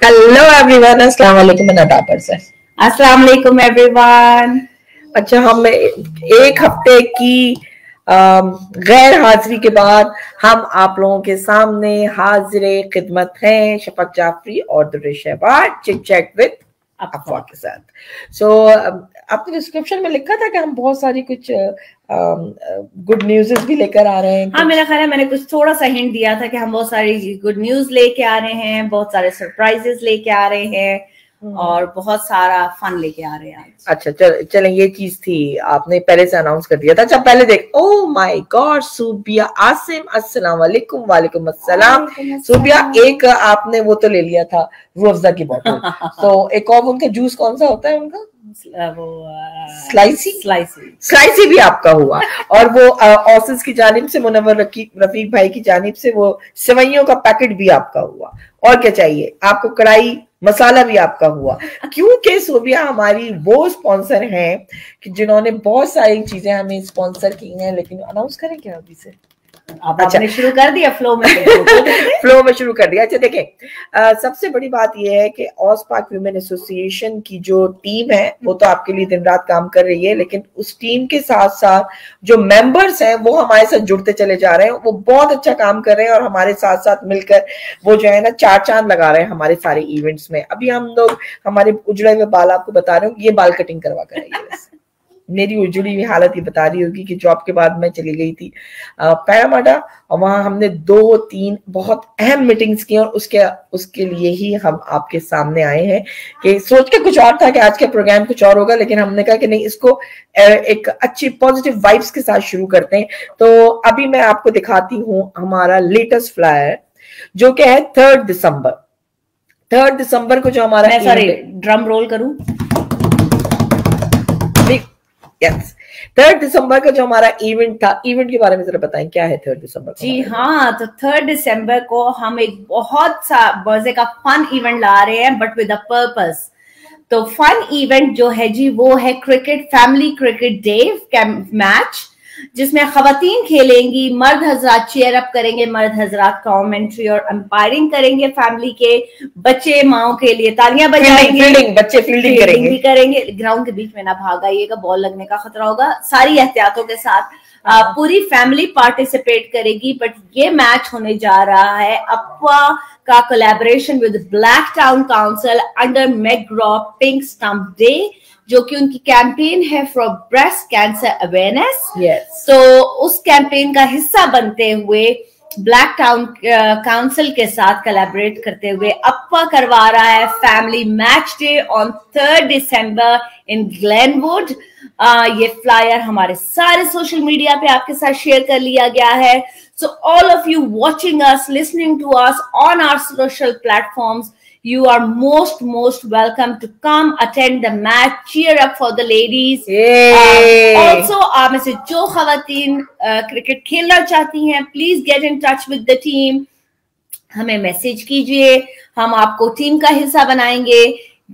Hello everyone, अस्सलाम वालेकुम। अदापर sir. अस्सलाम वालेकुम एवरीवन। अच्छा, हम एक हफ्ते की गैर हाजिरी के बाद हम आप लोगों के सामने हाजिर खिदमत हैं। शफक जाफरी और Durr Shahbaz, chit chat with अफवाह के साथ। सो आपने डिस्क्रिप्शन में लिखा था कि हम बहुत सारी कुछ गुड न्यूज़ भी लेकर आ रहे हैं। हाँ, मेरा ख्याल है मैंने कुछ थोड़ा सा हिंट दिया था कि हम बहुत सारी गुड न्यूज लेके आ रहे हैं, बहुत सारे सरप्राइजेस लेके आ रहे हैं और बहुत सारा फन लेके आ रहे हैं आज। अच्छा, चलें, ये चीज थी, आपने पहले से अनाउंस कर दिया था। अच्छा, पहले देख, ओ माय गॉड, सूबिया आसिम, अस्सलाम वालेकुम। वालेकुम अस्सलाम। सूबिया, एक आपने वो तो ले लिया था, रूह अफ़ज़ा की बोतल। तो एक और उनका जूस कौन सा होता है उनका? वो स्लाइसी भी आपका हुआ। और वो ऑसिस की जानिब से, मुनव्वर रफीक भाई की जानिब से वो सेवइयों का पैकेट भी आपका हुआ। और क्या चाहिए आपको? कढ़ाई मसाला भी आपका हुआ। क्योंकि सोबिया हमारी वो स्पॉन्सर हैं कि जिन्होंने बहुत सारी चीजें हमें स्पॉन्सर की हैं, लेकिन अनाउंस करें क्या अभी से? आपने शुरू कर दिया फ्लो में। फ्लो में शुरू कर दिया। अच्छा देखें, सबसे बड़ी बात यह है कि ऑसपाक वुमेन एसोसिएशन की जो टीम है वो तो आपके लिए दिन रात काम कर रही है, लेकिन उस टीम के साथ साथ जो मेंबर्स हैं वो हमारे साथ जुड़ते चले जा रहे हैं। वो बहुत अच्छा काम कर रहे हैं और हमारे साथ साथ मिलकर वो जो है ना चार चांद लगा रहे हैं हमारे सारे इवेंट्स में। अभी हम लोग हमारे उजड़े हुए बाल आपको बता रहे हो, ये बाल कटिंग करवा कर आइए। मेरी उजड़ी हुई हालत ये बता रही होगी कि जॉब के बाद मैं चली गई थी पैरामाडा, और वहां हमने 2-3 बहुत अहम मीटिंग्स की और उसके लिए ही हम आपके सामने आए हैं। कि सोच के कुछ और था कि आज का प्रोग्राम कुछ और होगा, लेकिन हमने कहा कि नहीं, इसको एक अच्छी पॉजिटिव वाइब्स के साथ शुरू करते हैं। तो अभी मैं आपको दिखाती हूँ हमारा लेटेस्ट फ्लायर, जो कि है 3 दिसंबर। 3 दिसंबर को जो हमारा, सॉरी, ड्रम रोल करूं? यस, 3 दिसंबर का जो हमारा इवेंट था, इवेंट के बारे में जरा बताएं, क्या है 3 दिसंबर? जी हाँ, तो 3 दिसंबर को हम एक बहुत सा मजे का फन इवेंट ला रहे हैं, बट विद अ पर्पस। तो फन इवेंट जो है जी, वो है cricket, family cricket day match, जिसमें खवातीन खेलेंगी, मर्द हजरात चेयर अप करेंगे, मर्द हजरात कमेंट्री और अंपायरिंग करेंगे। फैमिली के बच्चे माओ के लिए तालियां बजाएंगे, बच्चे फील्डिंग भी करेंगे। ग्राउंड के बीच में ना भाग आइएगा, बॉल लगने का खतरा होगा। सारी एहतियातों के साथ पूरी फैमिली पार्टिसिपेट करेगी। बट ये मैच होने जा रहा है अफवा का collaboration with Blacktown council under McGrath pink stump day, जो कि उनकी कैंपेन है फॉर ब्रेस्ट कैंसर अवेयरनेस। तो उस कैंपेन का हिस्सा बनते हुए ब्लैक टाउन काउंसिल के साथ कोलैबोरेट करते हुए अप्पा करवा रहा है family match day on 3 December in Glenwood. ये फ्लायर हमारे सारे सोशल मीडिया पे आपके साथ शेयर कर लिया गया है। So all of you watching us, listening to us on our social platforms, you are most welcome to come attend the match, cheer up for the ladies. Also आप में से जो खवातीन क्रिकेट खेलना चाहती हैं, please get in touch with the team, हमें message कीजिए, हम आपको टीम का हिस्सा बनाएंगे।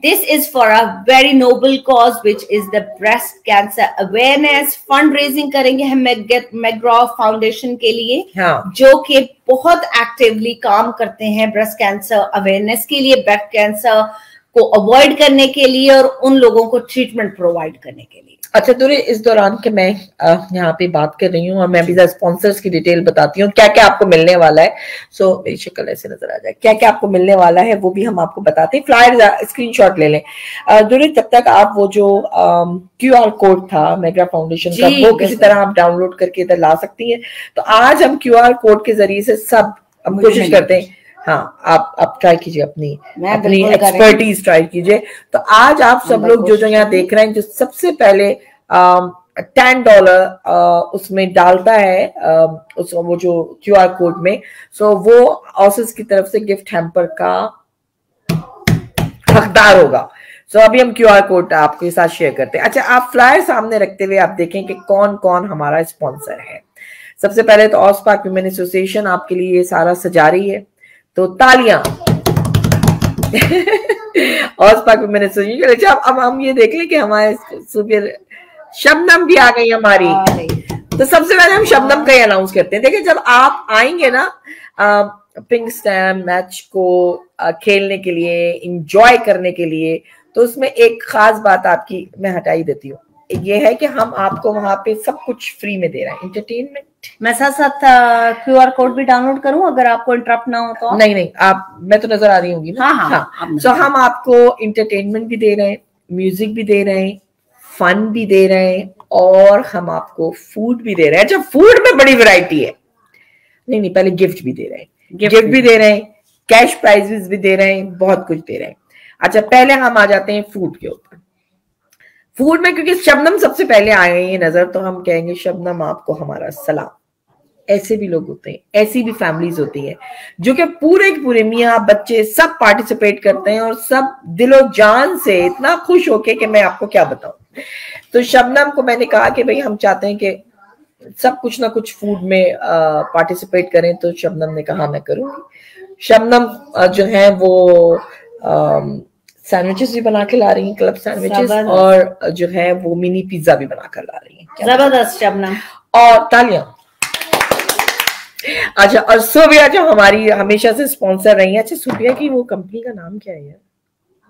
This is for a very noble cause, which is the breast cancer awareness. fundraising करेंगे हम मैग्रॉ फाउंडेशन के लिए, जो कि बहुत एक्टिवली काम करते हैं ब्रेस्ट कैंसर अवेयरनेस के लिए, ब्रेस्ट कैंसर को अवॉइड करने के लिए और उन लोगों को ट्रीटमेंट प्रोवाइड करने के लिए। अच्छा दूरी, इस दौरान के मैं यहाँ पे बात कर रही हूँ और मैं भी स्पॉन्सर्स की डिटेल बताती हूँ, क्या क्या आपको मिलने वाला है। सो मेरी शक्ल ऐसे नजर आ जाए, क्या क्या आपको मिलने वाला है वो भी हम आपको बताते हैं। फ्लायर स्क्रीनशॉट ले लें दूरी, तब तक आप वो जो QR कोड था मैग्रा फाउंडेशन का, वो किसी तरह आप डाउनलोड करके इधर ला सकती हैं। तो आज हम QR कोड के जरिए से सब हम कोशिश करते हैं। हाँ, आप ट्राई कीजिए, अपनी एक्सपर्टीज ट्राई कीजिए। तो आज आप सब लोग जो यहाँ देख रहे हैं, जो सबसे पहले $10 उसमें डालता है वो जो QR कोड में, सो वो ऑसिस की तरफ से गिफ्ट हैम्पर का हकदार होगा। सो अभी हम QR कोड आपके साथ शेयर करते हैं। अच्छा, आप फ्लायर सामने रखते हुए आप देखें कि कौन कौन हमारा स्पॉन्सर है। सबसे पहले तो ऑसपाक वुमेन एसोसिएशन आपके लिए ये सारा सजा रही है, तो तालियां। ऑसपाक वुमेन एसोसिएशन। अच्छा, अब हम ये देख लें कि हमारे सुपर शबनम भी आ गई हमारी। तो सबसे पहले हम शबनम का ही अनाउंस करते हैं। देखिए, जब आप आएंगे ना पिंक स्टैम्प मैच को खेलने के लिए, इंजॉय करने के लिए, तो उसमें एक खास बात आपकी मैं हटा ही देती हूँ, ये है कि हम आपको वहां पे सब कुछ फ्री में दे रहे हैं, एंटरटेनमेंट। मैं साथ साथ QR कोड भी डाउनलोड करूं अगर आपको इंटरप्ट ना हो तो? नहीं आप, मैं तो नजर आ रही होंगी ना। हाँ। सो हम आपको इंटरटेनमेंट भी दे रहे हैं, म्यूजिक भी दे रहे हैं, फन भी दे रहे हैं, और हम आपको फूड भी दे रहे हैं। अच्छा, फूड में बड़ी वैरायटी है। नहीं पहले गिफ्ट भी दे रहे हैं, गिफ्ट भी दे रहे हैं, कैश प्राइजेस भी दे रहे हैं, बहुत कुछ दे रहे हैं। अच्छा, पहले हम आ जाते हैं फूड के ऊपर। फूड में क्योंकि शबनम सबसे पहले आए हैं नजर, तो हम कहेंगे शबनम आपको हमारा सलाम। ऐसे भी लोग होते हैं, ऐसी भी फैमिलीज होती हैं जो कि पूरे के पूरे मियाँ बच्चे सब पार्टिसिपेट करते हैं और सब दिलो जान से इतना खुश होके कि मैं आपको क्या बताऊं। तो शबनम को मैंने कहा कि भाई हम चाहते हैं कि सब कुछ ना कुछ फूड में पार्टिसिपेट करें, तो शबनम ने कहा मैं करूंगी। शबनम जो है वो सैंडविचेस भी बना के ला रही हैं, क्लब सैंडविचेस, और जो है वो मिनी पिज्जा भी बना कर ला रही हैं। जबरदस्त शबनम, और तालियां। अच्छा, और सोबिया जो हमारी हमेशा से स्पॉन्सर रही है। अच्छा, सोबिया की वो कंपनी का नाम क्या है यार?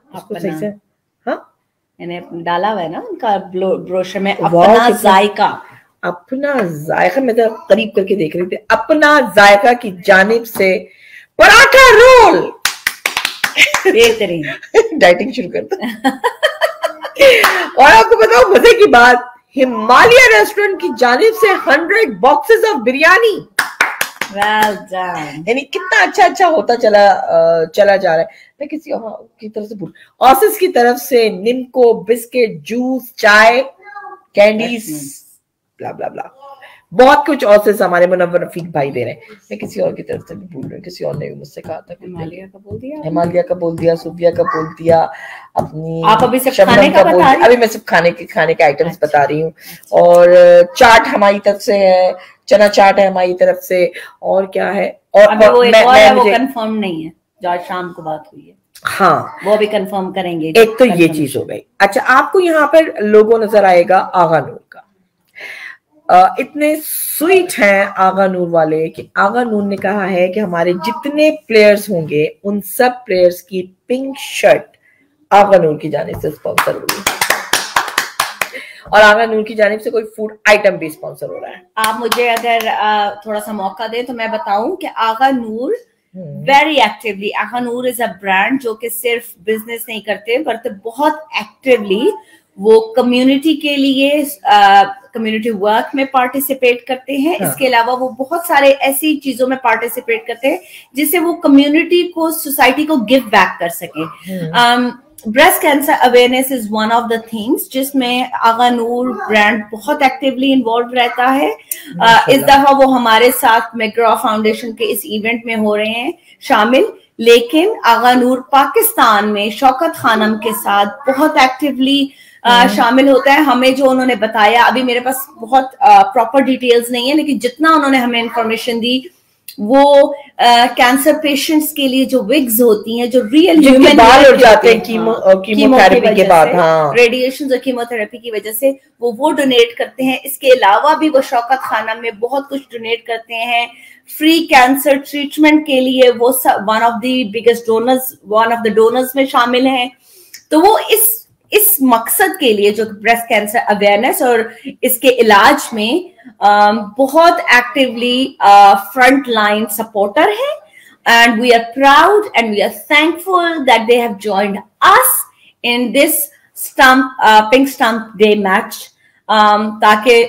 उसको सही से मैंने डाला हुआ है ना उनका ब्रोशर में, अपना जायका। अपना जायका, मैं तो करीब करके देख रही थी। अपना जायका की जानिब से पराठा रोल, बेहतरीन। डाइटिंग शुरू करता। और आपको बताओ मजे की बात, हिमालय रेस्टोरेंट की जानिब से 100 बॉक्सेस ऑफ बिरयानी। यानी कितना अच्छा होता चला जा रहा है। मैं किसी की तरफ से भूल, ऑसिस की तरफ से निम्को बिस्किट, जूस, चाय, कैंडीज, ब्ला ब्ला ब्ला, बहुत कुछ ऑसिस हमारे मुनव्वर रफीक भाई दे रहे हैं। मैं किसी और की तरफ से भी भूल रही हूँ, किसी और ने भी मुझसे कहा था। हिमालय का बोल दिया, सूफिया का बोल दिया, अपनी आप अभी सब खाने का बता रही हैं? अभी मैं सब खाने के आइटम्स बता रही हूँ। और चाट हमारी तरफ से है, चना चाट है हमारी तरफ से, और क्या है, और वो कंफर्म नहीं है जो आज शाम को बात हुई है। हाँ, वो भी कंफर्म करेंगे। एक तो ये चीज हो गई। अच्छा, आपको यहाँ पर लोगो नजर आएगा आगा नूर का। इतने स्वीट हैं आगा नूर वाले कि आगा नूर ने कहा है कि हमारे जितने प्लेयर्स होंगे उन सब प्लेयर्स की पिंक शर्ट आगा नूर की जानिब से स्पॉन्सर होगी, और आगा नूर की जानिब से कोई फूड आइटम भी स्पॉन्सर हो रहा है। आप मुझे अगर थोड़ा सा मौका दें तो मैं बताऊं कि Agha Noor very actively, Agha Noor is a brand जो कि सिर्फ बिजनेस नहीं करते बल्कि बहुत एक्टिवली वो कम्युनिटी के लिए कम्युनिटी वर्क में पार्टिसिपेट करते हैं। हाँ। इसके अलावा वो बहुत सारे ऐसी चीजों में पार्टिसिपेट करते हैं जिससे वो कम्युनिटी को, सोसाइटी को गिव बैक कर सके। Breast cancer awareness is one of the things जिसमें आगा नूर ब्रांड बहुत एक्टिवली इन्वॉल्व रहता है। इस दफा वो हमारे साथ मैग्रा फाउंडेशन के इस इवेंट में हो रहे हैं शामिल, लेकिन आगा नूर पाकिस्तान में शौकत खानम के साथ बहुत एक्टिवली शामिल होता है। हमें जो उन्होंने बताया, अभी मेरे पास बहुत प्रॉपर डिटेल्स नहीं है, लेकिन जितना उन्होंने हमें इंफॉर्मेशन दी वो कैंसर पेशेंट्स के लिए जो विग्स होती हैं, जो रियल ह्यूमन बाल उड़ जाते हैं कीमोथेरेपी के बाद, रेडिएशन और कीमोथेरेपी की वजह से वो डोनेट करते हैं। इसके अलावा भी वो शौकत खाना में बहुत कुछ डोनेट करते हैं। फ्री कैंसर ट्रीटमेंट के लिए वो one of the biggest donors, one of the donors में शामिल हैं। तो वो इस मकसद के लिए जो ब्रेस्ट कैंसर अवेयरनेस और इसके इलाज में बहुत एक्टिवली फ्रंट लाइन सपोर्टर है, and we are proud and we are thankful that they have joined us in this pink stump day match, ताकि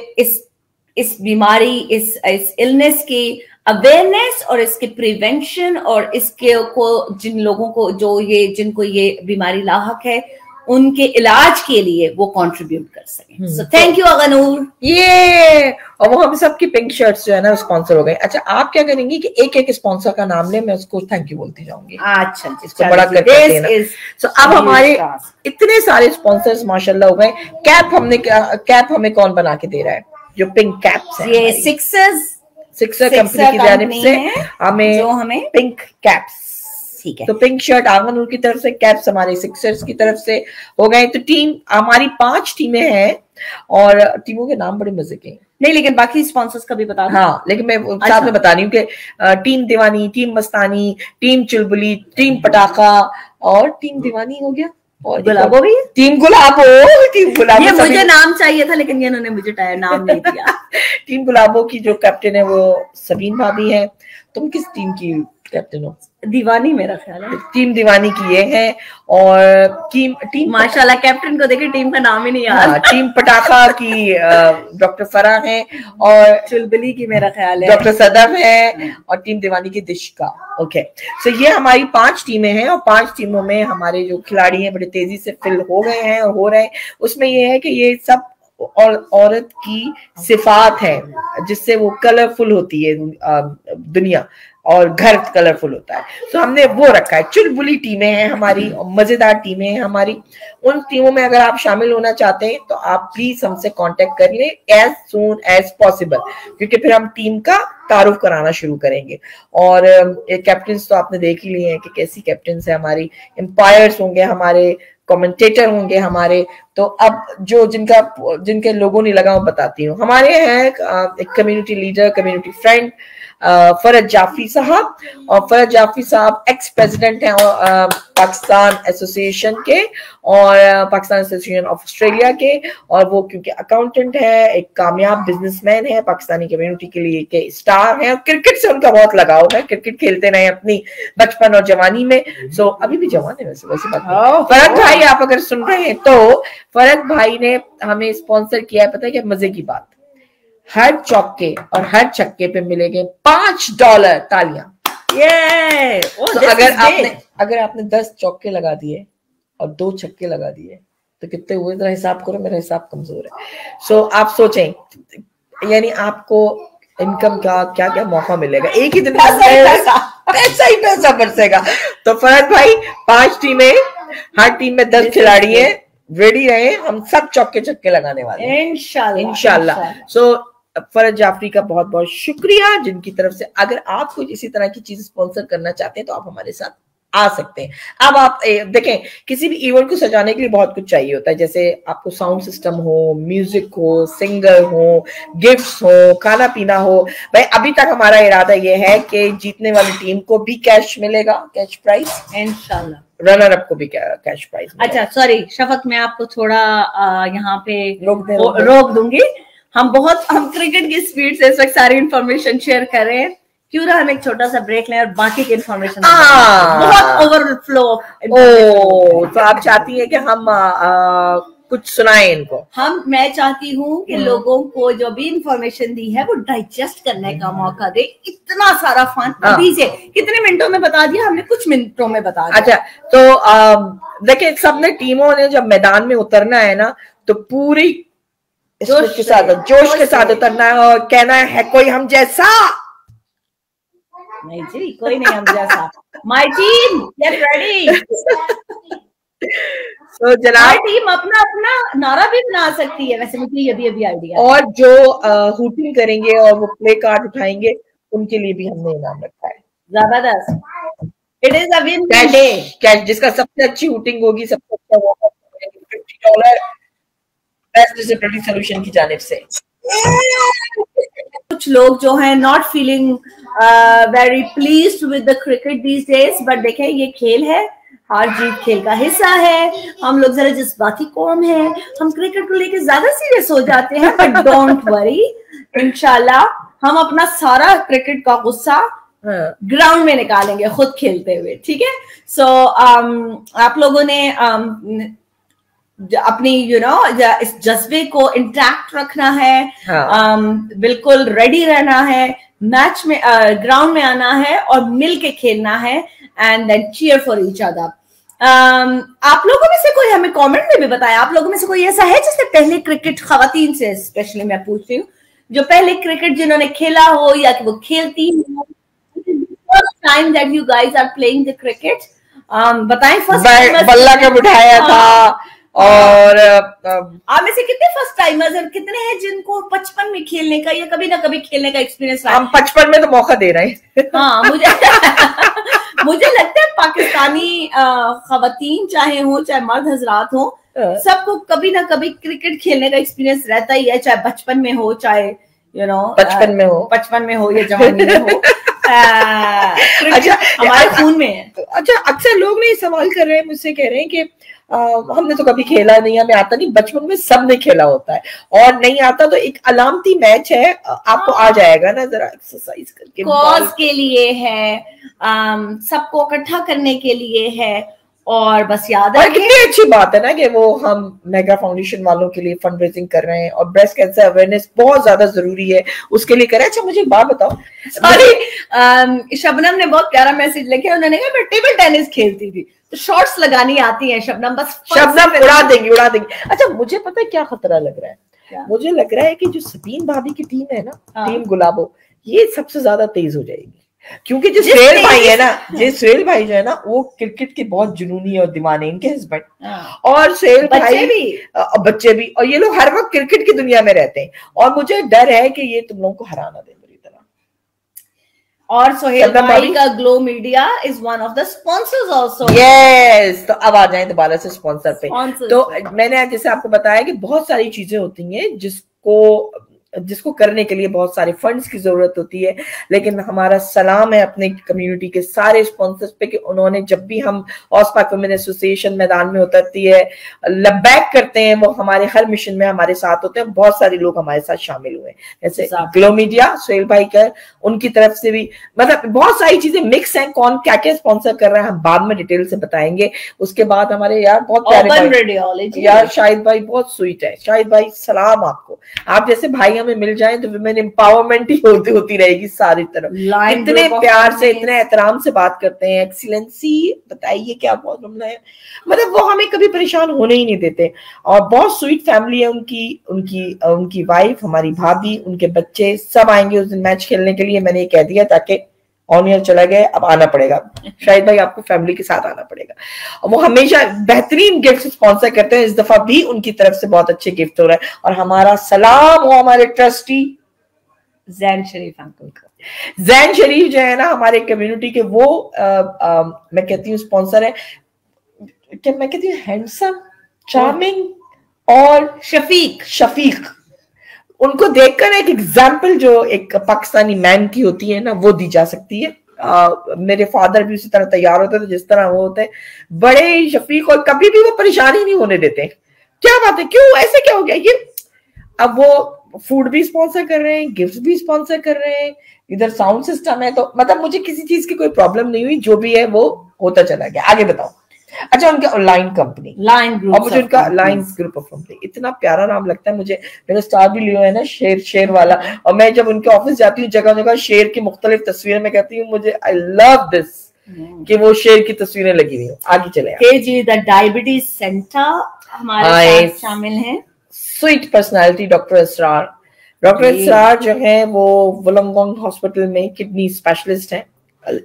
इस बीमारी, इस इलनेस की अवेयरनेस और इसके प्रिवेंशन और इसके को जिन लोगों को जिनको ये बीमारी लाहक है उनके इलाज के लिए वो कंट्रीब्यूट कर सकें। सो थैंक यू आगा नूर। ये और वो हम सबकी पिंक शर्ट्स जो है ना स्पॉन्सर हो गए। अच्छा, आप क्या करेंगी कि एक स्पॉन्सर का नाम ले, मैं उसको थैंक यू बोलती जाऊंगी। अच्छा, इसको बड़ा करते हैं। सो अब हमारे इतने सारे स्पॉन्सर्स माशाल्लाह हो गए। कैप हमें कौन बना के दे रहा है? जो पिंक कैप्स हैं, ये सिक्सर कंपनी की जानिब से हमें पिंक कैप्स, ठीक है। तो पिंक शर्ट आगा नूर की तरफ से, कैप्स हमारे सिक्सर्स की तरफ से हो गए। तो टीम हमारी 5 टीमें हैं और टीमों के नाम बड़े मजे के हैं। नहीं, लेकिन बाकी स्पॉन्सर्स का भी बता दो। हाँ, लेकिन मैं साथ में बता रही हूँ कि टीम दीवानी, टीम मस्तानी, टीम चुलबुली, टीम पटाखा और टीम दीवानी हो गया, और गुलाबो भी, टीम गुलाबो, टीम गुलाबो। ये मुझे नाम चाहिए था लेकिन ये इन्होंने मुझे नाम नहीं दिया। टीम गुलाबो की जो कैप्टन है वो सबीन भाभी है। तुम किस टीम की कैप्टन हो? दीवानी मेरा ख्याल है। टीम दीवानी की ये है। और टीम माशाल्लाह कैप्टन को देखे टीम का नाम ही नहीं याद। हाँ, टीम पटाखा की डॉक्टर फरा है, और चुलबुली की मेरा ख्याल है डॉक्टर सदफ है, और टीम दीवानी की दिशका। ओके, सो ये हमारी 5 टीमें हैं, और 5 टीमों में हमारे जो खिलाड़ी हैं बड़े तेजी से फिल हो गए हैं और हो रहे हैं। उसमें ये है कि ये सब और औरत की सिफात है जिससे वो कलरफुल होती है दुनिया, और घर कलरफुल होता है। तो हमने वो रखा है। चुलबुली टीमें हैं हमारी, मजेदार टीमें हैं हमारी। उन टीमों में अगर आप शामिल होना चाहते हैं तो आप प्लीज हमसे कांटेक्ट कर लें एज सून एज पॉसिबल, क्योंकि फिर हम टीम का तारुफ कराना शुरू करेंगे। और कैप्टन्स तो आपने देख ही लिए हैं कि कैसी कैप्टन्स है हमारी। एम्पायर्स होंगे हमारे, कमेंटेटर होंगे हमारे। तो अब जो जिनके लोगों ने लगा वो बताती हूँ। हमारे हैं एक कम्युनिटी लीडर, कम्युनिटी फ्रेंड फरज जाफरी साहब, और फरज जाफरी साहब एक्स प्रेसिडेंट हैं पाकिस्तान एसोसिएशन के और पाकिस्तान एसोसिएशन ऑफ ऑस्ट्रेलिया के, और वो क्योंकि अकाउंटेंट है, एक कामयाब बिजनेसमैन है, पाकिस्तानी कम्युनिटी के लिए के स्टार हैं, और क्रिकेट से उनका बहुत लगाव है। क्रिकेट खेलते रहे अपनी बचपन और जवानी में। सो अभी भी जवान है वैसे बात। फरज भाई आप अगर सुन रहे हैं तो फरज भाई ने हमें स्पॉन्सर किया है, पता है क्या मजे की बात, हर चौके और हर छक्के पे मिलेंगे $5। तालियां। ये तो अगर आपने 10 चौके लगा दिए और 2 छक्के लगा दिए तो कितने हुए, जरा हिसाब करो, मेरा हिसाब कमजोर है। सो आप सोचें, यानी आपको इनकम का क्या क्या मौका मिलेगा एक ही दिन में, पैसा ही पैसा बरसेगा। तो फरहत भाई 5 टीमें, हर टीम में 10 खिलाड़ी है, रेडी रहे, हम सब चौके छक्के लगाने वाले हैं इंशाल्लाह। सो फरज जाफरी का बहुत बहुत शुक्रिया, जिनकी तरफ से अगर आप कुछ इसी तरह की चीज स्पॉन्सर करना चाहते हैं तो आप हमारे साथ आ सकते हैं। अब आप देखें, किसी भी इवेंट को सजाने के लिए बहुत कुछ चाहिए होता है, जैसे आपको साउंड सिस्टम हो, म्यूजिक हो, सिंगर हो, गिफ्ट्स हो, खाना पीना हो। भाई अभी तक हमारा इरादा यह है कि जीतने वाली टीम को भी कैश मिलेगा, कैश प्राइज इंशाल्लाह, रनर अप को भी कैश प्राइज। अच्छा सॉरी शफक, मैं आपको थोड़ा यहाँ पे रोक दूंगी। हम क्रिकेट की स्पीड से इस वक्त सारी इंफॉर्मेशन शेयर कर रहे हैं, क्यों ना हम एक छोटा सा ब्रेक लें और बाकी की इंफॉर्मेशन, बहुत ओवरफ्लो। तो आप चाहती हैं कि हम कुछ सुनाएं इनको? मैं चाहती हूँ कि लोगों को जो भी इंफॉर्मेशन दी है वो डाइजेस्ट करने का मौका दे। इतना सारा फन अभी से कितने मिनटों में बता दिया हमने, कुछ मिनटों में बता दिया। अच्छा, तो देखिए सबने टीमों ने जब मैदान में उतरना है ना तो पूरी जोश के साथ उतरना है और कहना है कोई हम जैसा नहीं जी, कोई नहीं हम जैसा। My team get ready. तो जनाब टीम अपना अपना नारा भी बना सकती है, वैसे मुझे अभी आइडिया। और जो हुटिंग करेंगे और वो प्ले कार्ड उठाएंगे उनके लिए भी हमने इनाम रखा है जबरदस्त। It is a win day. Cash जिसका सबसे अच्छी हुटिंग होगी, सबसे अच्छा होगा, $50 बेस्ट डिसेबिलिटी सॉल्यूशन की जानिब से। कुछ लोग जो हैं not feeling very pleased with the cricket these days, but देखें ये खेल है, हार जीत खेल का हिस्सा है। हम लोग जरा जज्बाती कौम है, हम क्रिकेट को लेकर ज्यादा सीरियस हो जाते हैं, बट डोंट वरी, इंशाल्लाह हम अपना सारा क्रिकेट का गुस्सा ग्राउंड में निकालेंगे खुद खेलते हुए, ठीक है। सो आप लोगों ने अपनी इस जज्बे को इंटैक्ट रखना है, बिल्कुल रेडी रहना है, मैच में ग्राउंड में आना है और मिल के खेलना है, and then cheer for each other. आप लोगों में से कोई हमें कमेंट में भी बताया, आप लोगों में से कोई ऐसा है जिसने पहले क्रिकेट, खवातीन से स्पेशली मैं पूछती हूँ, जो पहले क्रिकेट जिन्होंने खेला हो या कि वो खेलती हो, first time that you guys are playing the cricket, बताएं। फर्स्ट बल्ला कब उठाया था, और आप में से कितने फर्स्ट टाइमर्स और कितने हैं जिनको बचपन में खेलने का या कभी ना कभी खेलने का एक्सपीरियंस रहा? हम बचपन में तो मौका दे रहे हैं। हाँ, मुझे लगता है पाकिस्तानी खवातीन चाहे हो चाहे मर्द हजरात हो, सबको कभी ना कभी क्रिकेट खेलने का एक्सपीरियंस रहता ही है, चाहे बचपन में हो चाहे यू नो बचपन में हो या जवानी में हो। अच्छा, हमारे खून में है। अच्छा, अक्सर लोग ने सवाल कर रहे हैं, मुझसे कह रहे हैं कि हमने तो कभी खेला नहीं, हमें आता नहीं। बचपन में सबने खेला होता है, और नहीं आता तो एक अलामती मैच है, आपको आ जाएगा ना, जरा एक्सरसाइज करके। कॉज के लिए है, सबको इकट्ठा करने के लिए है, और बस याद है कितनी अच्छी बात है ना कि वो हम मेगा फाउंडेशन वालों के लिए फंड रेजिंग कर रहे हैं, और ब्रेस्ट कैंसर अवेयरनेस बहुत ज्यादा जरूरी है, उसके लिए करें। अच्छा, मुझे एक बात बताओ। सॉरी, शबनम ने बहुत प्यारा मैसेज लिखा है, उन्होंने कहा मैं टेबल टेनिस खेलती थी, तो शॉट्स लगानी आती है शबनम, बस शबनम उड़ा देंगी। अच्छा, मुझे पता है क्या खतरा लग रहा है? मुझे लग रहा है कि जो सबीन भाभी की टीम है ना, टीम गुलाबो, ये सबसे ज्यादा तेज हो जाएगी, क्योंकि जो सुहेल भाई है ना, सुहेल भाई जो है ना, वो क्रिकेट के बहुत जुनूनी और दीवाने, इनके हस्बैंड, और सुहेल भाई भी, बच्चे भी, और ये लोग हर वक्त क्रिकेट की दुनिया में रहते हैं, और मुझे डर है कि ये तुम लोगों को हराना दे बुरी तरह। और सुहेल भाई का glow media is one of the sponsors also. Yes, तो अब आ जाए दोबारा से स्पॉन्सर पे। तो मैंने जैसे आपको बताया कि बहुत सारी चीजें होती हैं जिसको करने के लिए बहुत सारे फंड्स की जरूरत होती है, लेकिन हमारा सलाम है अपने कम्युनिटी के सारे स्पॉन्सर्स पे कि उन्होंने, जब भी हम ऑस्पाक वुमेन एसोसिएशन मैदान में उतरती है, लबैक करते हैं, वो हमारे हर मिशन में हमारे साथ होते हैं। बहुत सारे लोग हमारे साथ शामिल हुए, जैसे ग्लो मीडिया, सुहेल भाई का, उनकी तरफ से भी, मतलब बहुत सारी चीजें मिक्स हैं। कौन क्या क्या स्पॉन्सर कर रहा है हम बाद में डिटेल से बताएंगे। उसके बाद हमारे यार बहुत प्यारे यार, शाहिद भाई बहुत स्वीट है। शाहिद भाई, सलाम आपको, आप जैसे भाई में मिल जाए तो विमेन एम्पावरमेंट ही होती रहेगी सारी तरफ। इतने प्यार से, इतने एहतराम से बात करते हैं। एक्सीलेंसी, बताइए क्या प्रॉब्लम है, मतलब वो हमें कभी परेशान होने ही नहीं देते, और बहुत स्वीट फैमिली है उनकी वाइफ, हमारी भाभी, उनके बच्चे सब आएंगे उस दिन मैच खेलने के लिए। मैंने ये कह दिया ताकि ऑन ईयर चला गया, अब आना पड़ेगा। शाहिद भाई, आपको फैमिली के साथ आना पड़ेगा। वो हमेशा बेहतरीन गिफ्ट स्पॉन्सर करते हैं, इस दफा भी उनकी तरफ से बहुत अच्छे गिफ्ट हो रहा है, और हमारा सलाम हो हमारे ट्रस्टी जैन शरीफ अंकल को। जैन शरीफ जो है ना हमारे कम्युनिटी के, वो मैं कहती हूँ स्पॉन्सर है, क्या मैं कहती हूँ, हैंडसम, चार्मिंग और शफीक। उनको देखकर एक एग्जाम्पल जो एक पाकिस्तानी मैन की होती है ना, वो दी जा सकती है। मेरे फादर भी उसी तरह तैयार होते थे जिस तरह वो होते हैं, बड़े शफीक, और कभी भी वो परेशान ही नहीं होने देते। क्या बात है, क्यों ऐसे क्या हो गया ये? अब वो फूड भी स्पॉन्सर कर रहे हैं, गिफ्ट भी स्पॉन्सर कर रहे हैं, इधर साउंड सिस्टम है, तो मतलब मुझे किसी चीज की कोई प्रॉब्लम नहीं हुई, जो भी है वो होता चला गया। आगे बताओ। अच्छा, उनका लाइन कंपनी, लाइन ग्रुप, और मुझे उनका लाइन ग्रुप ऑफ कंपनी इतना प्यारा नाम लगता है मुझे। मेरा स्टार भी लियो है ना, शेर वाला, और मैं जब उनके ऑफिस जाती हूँ, जगह जगह शेर की मुख्तलिफ तस्वीरें मैं कहती हूँ, मुझे आई लव दिस कि वो शेर की तस्वीरें लगी हुई हो। आगे चले जी। द डायबिटीज सेंटर हमारे साथ शामिल है। स्वीट पर्सनालिटी डॉक्टर इसरार जो है वो वुलंगोंग हॉस्पिटल में किडनी स्पेशलिस्ट हैं।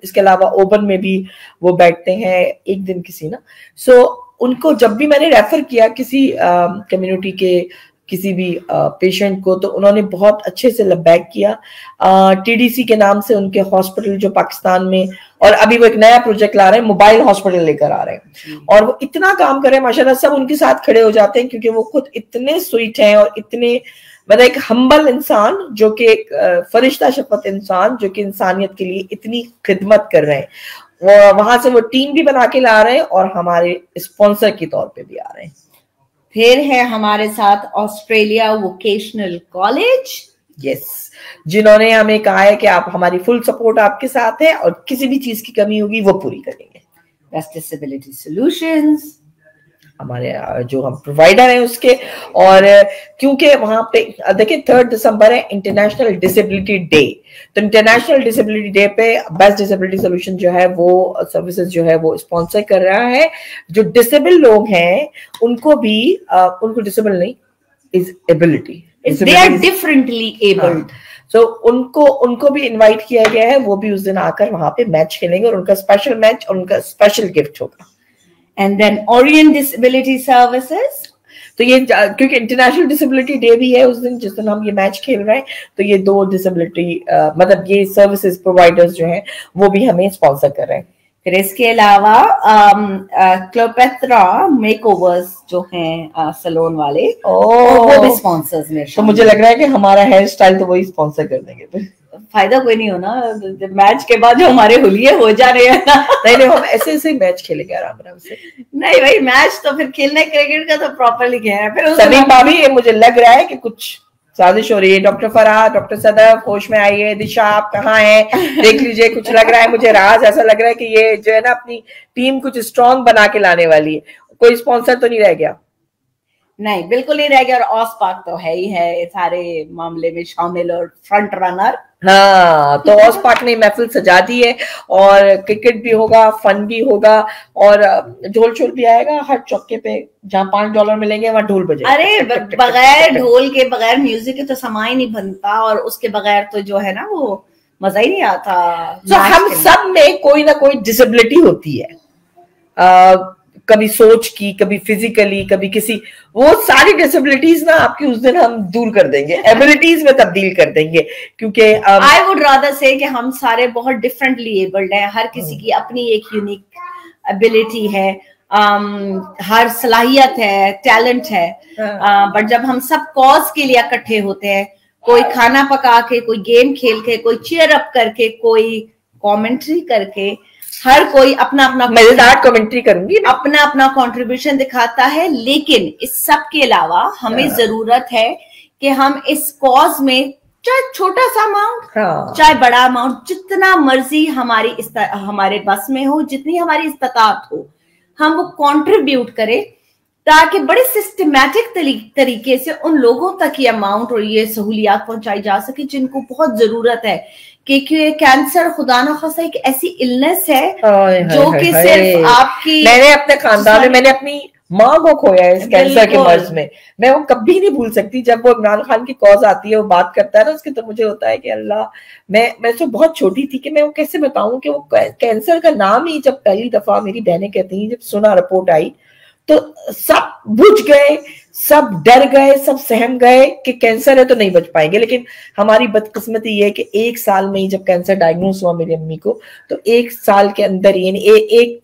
इसके अलावा ओबन में भी वो बैठते हैं एक दिन किसी ना। सो उनको जब भी मैंने रेफर किया किसी कम्युनिटी के किसी भी पेशेंट को, तो उन्होंने बहुत अच्छे से लबैक किया। टीडीसी के नाम से उनके हॉस्पिटल जो पाकिस्तान में, और अभी वो एक नया प्रोजेक्ट ला रहे हैं, मोबाइल हॉस्पिटल लेकर आ रहे हैं, और वो इतना काम कर रहे हैं माशाल्लाह, सब उनके साथ खड़े हो जाते हैं, क्योंकि वो खुद इतने स्वीट हैं और इतने, मतलब एक हम्बल इंसान, जो कि एक फरिश्ता शफकत इंसान, जो कि इंसानियत के लिए इतनी खिदमत कर रहे हैं। वो वहां से वो टीम भी बना के ला रहे हैं, और हमारे स्पॉन्सर के तौर पे भी आ रहे हैं। फिर है हमारे साथ ऑस्ट्रेलिया वोकेशनल कॉलेज, यस, जिन्होंने हमें कहा है कि आप, हमारी फुल सपोर्ट आपके साथ है, और किसी भी चीज की कमी होगी वो पूरी करेंगे। बेस्ट डिसेबिलिटी सॉल्यूशंस, हमारे जो हम प्रोवाइडर हैं उसके, और क्योंकि वहां पे देखिए 3 दिसंबर है इंटरनेशनल डिसेबिलिटी डे, तो इंटरनेशनल डिसेबिलिटी डे पे बेस्ट डिसेबिलिटी सोल्यूशन जो है वो सर्विसेज जो है वो स्पॉन्सर कर रहा है। जो डिसेबल लोग हैं उनको भी, उनको डिसेबल नहीं, is ability, they are differently abled, so उनको भी इनवाइट किया गया है। वो भी उस दिन आकर वहां पे मैच खेलेंगे, और उनका स्पेशल मैच और उनका स्पेशल गिफ्ट होगा। And then Orient Disability Services, तो ये क्योंकि इंटरनेशनल डिसेबिलिटी डे भी है उस दिन जिस दिन हम ये मैच खेल रहे हैं, तो ये 2 डिसेबिलिटी मतलब ये सर्विसेज प्रोवाइडर्स जो हैं वो भी हमें स्पॉन्सर कर रहे हैं। फिर इसके अलावा क्लोपेत्रा मेकओवर्स जो हैं सलोन वाले, वो भी स्पॉन्सर्स में। तो मुझे लग रहा है कि हमारा हेयर स्टाइल तो वही स्पॉन्सर कर देंगे, फिर फायदा कोई नहीं होना। मैच के बाद जो हमारे हुलिये हो जा रहे हैं नहीं हम ऐसे ऐसे मैच खेलेंगे आराम से। नहीं भाई, मैच तो फिर खेलना क्रिकेट का तो प्रॉपरली खेलना। फिर सलीम भाभी, मुझे लग रहा है कि कुछ साजिश हो रही है। डॉक्टर फराह, डॉक्टर सदफ होश में आइए। दिशा आप कहाँ हैं, देख लीजिए। कुछ लग रहा है मुझे, राज ऐसा लग रहा है कि ये जो है ना अपनी टीम कुछ स्ट्रॉन्ग बना के लाने वाली है। कोई स्पॉन्सर तो नहीं रह गया? नहीं, बिल्कुल नहीं रह गया। और ऑस्पाक तो है ही है सारे मामले में शामिल और फ्रंट रनर। हाँ, तो ऑस्पाक ने महफिल सजा दी है और क्रिकेट भी होगा, फन भी होगा और ढोल शोल भी आएगा। हर चौके पे जहाँ $5 मिलेंगे वहां ढोल बजेगा। अरे बगैर ढोल के, बगैर म्यूजिक के तो समा ही नहीं बनता, और उसके बगैर तो जो है ना वो मजा ही नहीं आता। तो हम सब में कोई ना कोई डिसेबिलिटी होती है, कभी सोच की, कभी फिजिकली, कभी किसी, वो सारी डिसेबिलिटीज ना आपकी उस दिन हम दूर कर देंगे, एबिलिटीज में तब्दील कर देंगे। क्योंकि आई वुड रादर से कि हम सारे बहुत डिफरेंटली एबल्ड हैं, हर किसी की अपनी एक यूनिक एबिलिटी है, हर सलाहियत है, टैलेंट है। बट जब हम सब कॉज के लिए इकट्ठे होते हैं, कोई खाना पका के, कोई गेम खेल के, कोई चीयर अप करके, कोई कमेंट्री करके, हर कोई अपना अपना मजेदार कमेंट्री करूंगी, अपना अपना कंट्रीब्यूशन दिखाता है। लेकिन इस सब के अलावा हमें जरूरत है कि हम इस कॉज में चाहे छोटा सा अमाउंट, चाहे बड़ा अमाउंट, जितना मर्जी हमारे बस में हो, जितनी हमारी इस्तात हो, हम वो कंट्रीब्यूट करें, ताकि बड़े सिस्टमैटिक तरीके से उन लोगों तक ये अमाउंट और ये सहूलियात पहुंचाई जा सके जिनको बहुत जरूरत है। क्योंकि कैंसर खुदा ना खासा एक ऐसी इलनेस है जो कि सिर्फ आपकी, मैंने अपने खानदान में, मैंने अपनी माँ को खोया है इस कैंसर के मर्ज में। मैं वो कभी नहीं भूल सकती। जब वो इमरान खान की कॉज आती है, वो बात करता है ना उसके, तो मुझे होता है कि अल्लाह, मैं तो बहुत छोटी थी कि मैं वो कैसे बताऊं कि वो कैंसर का नाम ही जब पहली दफा मेरी बहनें कहती हैं, जब सुना रिपोर्ट आई तो सब बुझ गए, सब डर गए, सब सहम गए कि कैंसर है तो नहीं बच पाएंगे। लेकिन हमारी बदकिस्मती ये है कि 1 साल में ही जब कैंसर डायग्नोस हुआ मेरी अम्मी को, तो 1 साल के अंदर ही, यानी एक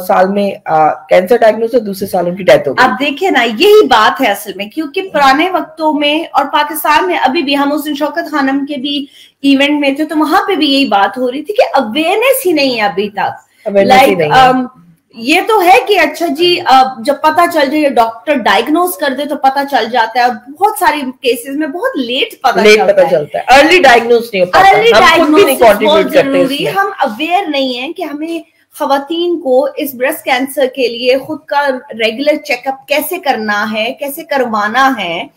साल में कैंसर डायग्नोस हुआ, दूसरे साल उनकी डेथ हो गई। अब देखिए ना, यही बात है असल में, क्योंकि पुराने वक्तों में और पाकिस्तान में अभी भी, हम उस दिन शौकत खानम के भी इवेंट में थे तो वहां पे भी यही बात हो रही थी कि अवेयरनेस ही नहीं है अभी तक। ये तो है कि अच्छा जी, जब पता चल जाए, डॉक्टर डायग्नोस कर दे तो पता चल जाता है। बहुत सारी केसेस में बहुत लेट पता चलता है। अर्ली डायग्नोस नहीं होता, अर्ली डायग्नोस बहुत जरूरी। हम अवेयर नहीं है कि हमें खवातीन को इस ब्रेस्ट कैंसर के लिए खुद का रेगुलर चेकअप कैसे करना है, कैसे करवाना है,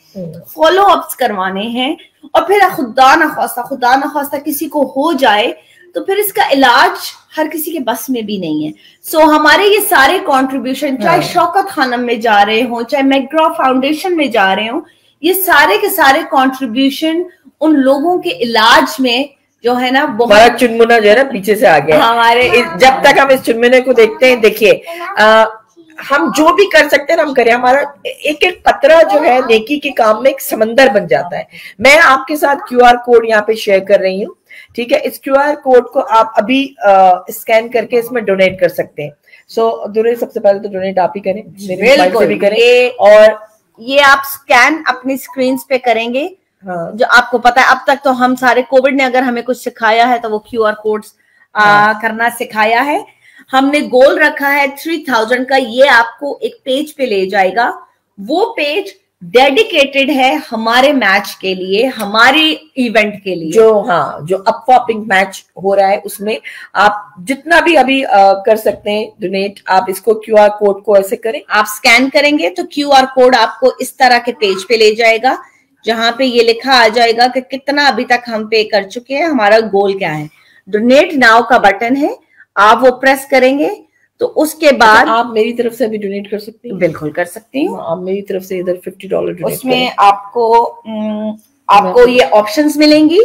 फॉलो अप्स करवाने हैं। और फिर खुदा ना खास्ता किसी को हो जाए तो फिर इसका इलाज हर किसी के बस में भी नहीं है। सो हमारे ये सारे कंट्रीब्यूशन, चाहे शौकत खानम में जा रहे हो, चाहे मैग्रा फाउंडेशन में जा रहे हो, ये सारे के सारे कंट्रीब्यूशन उन लोगों के इलाज में जो है ना, बहुत चुनमुना जो है ना पीछे से आ गया हमारे। जब तक हम इस चुनमुने को देखते हैं, देखिए हम जो भी कर सकते हैं ना हम करें। हमारा एक एक कतरा जो है नेकी के काम में एक समंदर बन जाता है। मैं आपके साथ QR कोड यहाँ पे शेयर कर रही हूँ, ठीक है। इस QR कोड को आप अभी स्कैन करके इसमें डोनेट कर सकते हैं। दुरे सबसे पहले तो डोनेट आप ही करें, मेरे मोबाइल से भी करें। और ये आप स्कैन अपनी स्क्रीन पे करेंगे। जो आपको पता है, अब तक तो हम सारे, कोविड ने अगर हमें कुछ सिखाया है तो वो QR कोड्स करना सिखाया है। हमने गोल रखा है 3000 का। ये आपको एक पेज पे ले जाएगा। वो पेज डेडिकेटेड है हमारे मैच के लिए, हमारे इवेंट के लिए, जो अफवाह पिंक मैच हो रहा है उसमें आप जितना भी अभी कर सकते हैं डोनेट। आप इसको QR कोड को ऐसे करें, आप स्कैन करेंगे तो QR कोड आपको इस तरह के पेज पे ले जाएगा, जहां पे ये लिखा आ जाएगा कि कितना अभी तक हम पे कर चुके हैं, हमारा गोल क्या है। डोनेट नाउ का बटन है, आप वो प्रेस करेंगे तो उसके बाद आप मेरी तरफ से अभी डोनेट कर सकती हैं। बिल्कुल कर सकती हूँ। आप मेरी तरफ से इधर $50 डोनेट उसमें आपको ये ऑप्शंस मिलेंगी,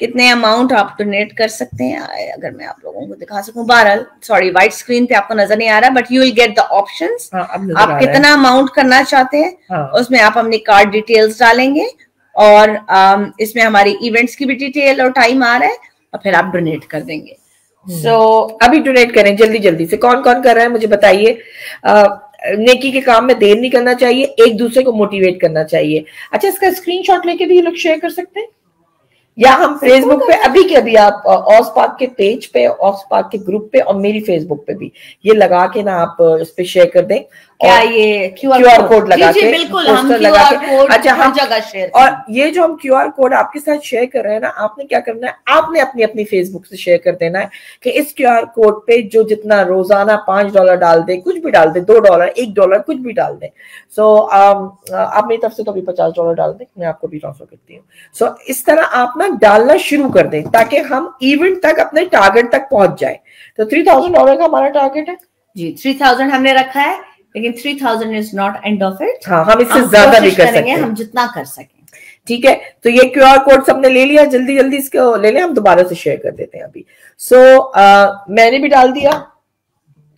कितने अमाउंट आप डोनेट कर सकते हैं। अगर मैं आप लोगों को दिखा सकूं, बहरहाल सॉरी व्हाइट स्क्रीन पे आपको नजर नहीं आ रहा, but you will get the options. आप कितना अमाउंट करना चाहते हैं, उसमें आप अपनी कार्ड डिटेल्स डालेंगे और इसमें हमारी इवेंट्स की भी डिटेल और टाइम आ रहा है, और फिर आप डोनेट कर देंगे। अभी डोनेट करें जल्दी जल्दी से। कौन कौन कर रहा है मुझे बताइए। नेकी के काम में देर नहीं करना चाहिए, एक दूसरे को मोटिवेट करना चाहिए। अच्छा, इसका स्क्रीनशॉट लेके भी ये लोग शेयर कर सकते हैं, या हम फेसबुक पे अभी के अभी आप ऑस्पार्क के पेज पे, ऑस्पार्क के ग्रुप पे और मेरी फेसबुक पे भी ये लगा के ना आप इस पे शेयर कर दें। क्या ये क्यूआर कोड लगा के, बिल्कुल हम क्यूआर कोड अच्छा हर जगह शेयर। और ये जो हम क्यूआर कोड आपके साथ शेयर कर रहे हैं ना, आपने क्या करना है, आपने अपनी अपनी फेसबुक से शेयर कर देना है कि इस क्यूआर कोड पे जो जितना रोजाना $5 डाल दे, कुछ भी डाल दे, $2, $1 कुछ भी डाल दे। सो आप मेरी तरफ से तो अभी $50 डाल दें, मैं आपको भी ट्रांसफर करती हूँ। सो इस तरह आप ना डालना शुरू कर दें ताकि हम इवेंट तक अपने टारगेट तक पहुंच जाए। तो $3000 का हमारा टारगेट है जी, 3000 हमने रखा है, लेकिन 3000 is not end of it. हाँ, हम इससे ज्यादा भी कर सकते हैं, हम जितना कर सकें। ठीक है, तो ये क्यूआर कोड सबने ले लिया, जल्दी जल्दी इसको ले लें, हम दोबारा से शेयर कर देते हैं अभी। मैंने भी डाल दिया,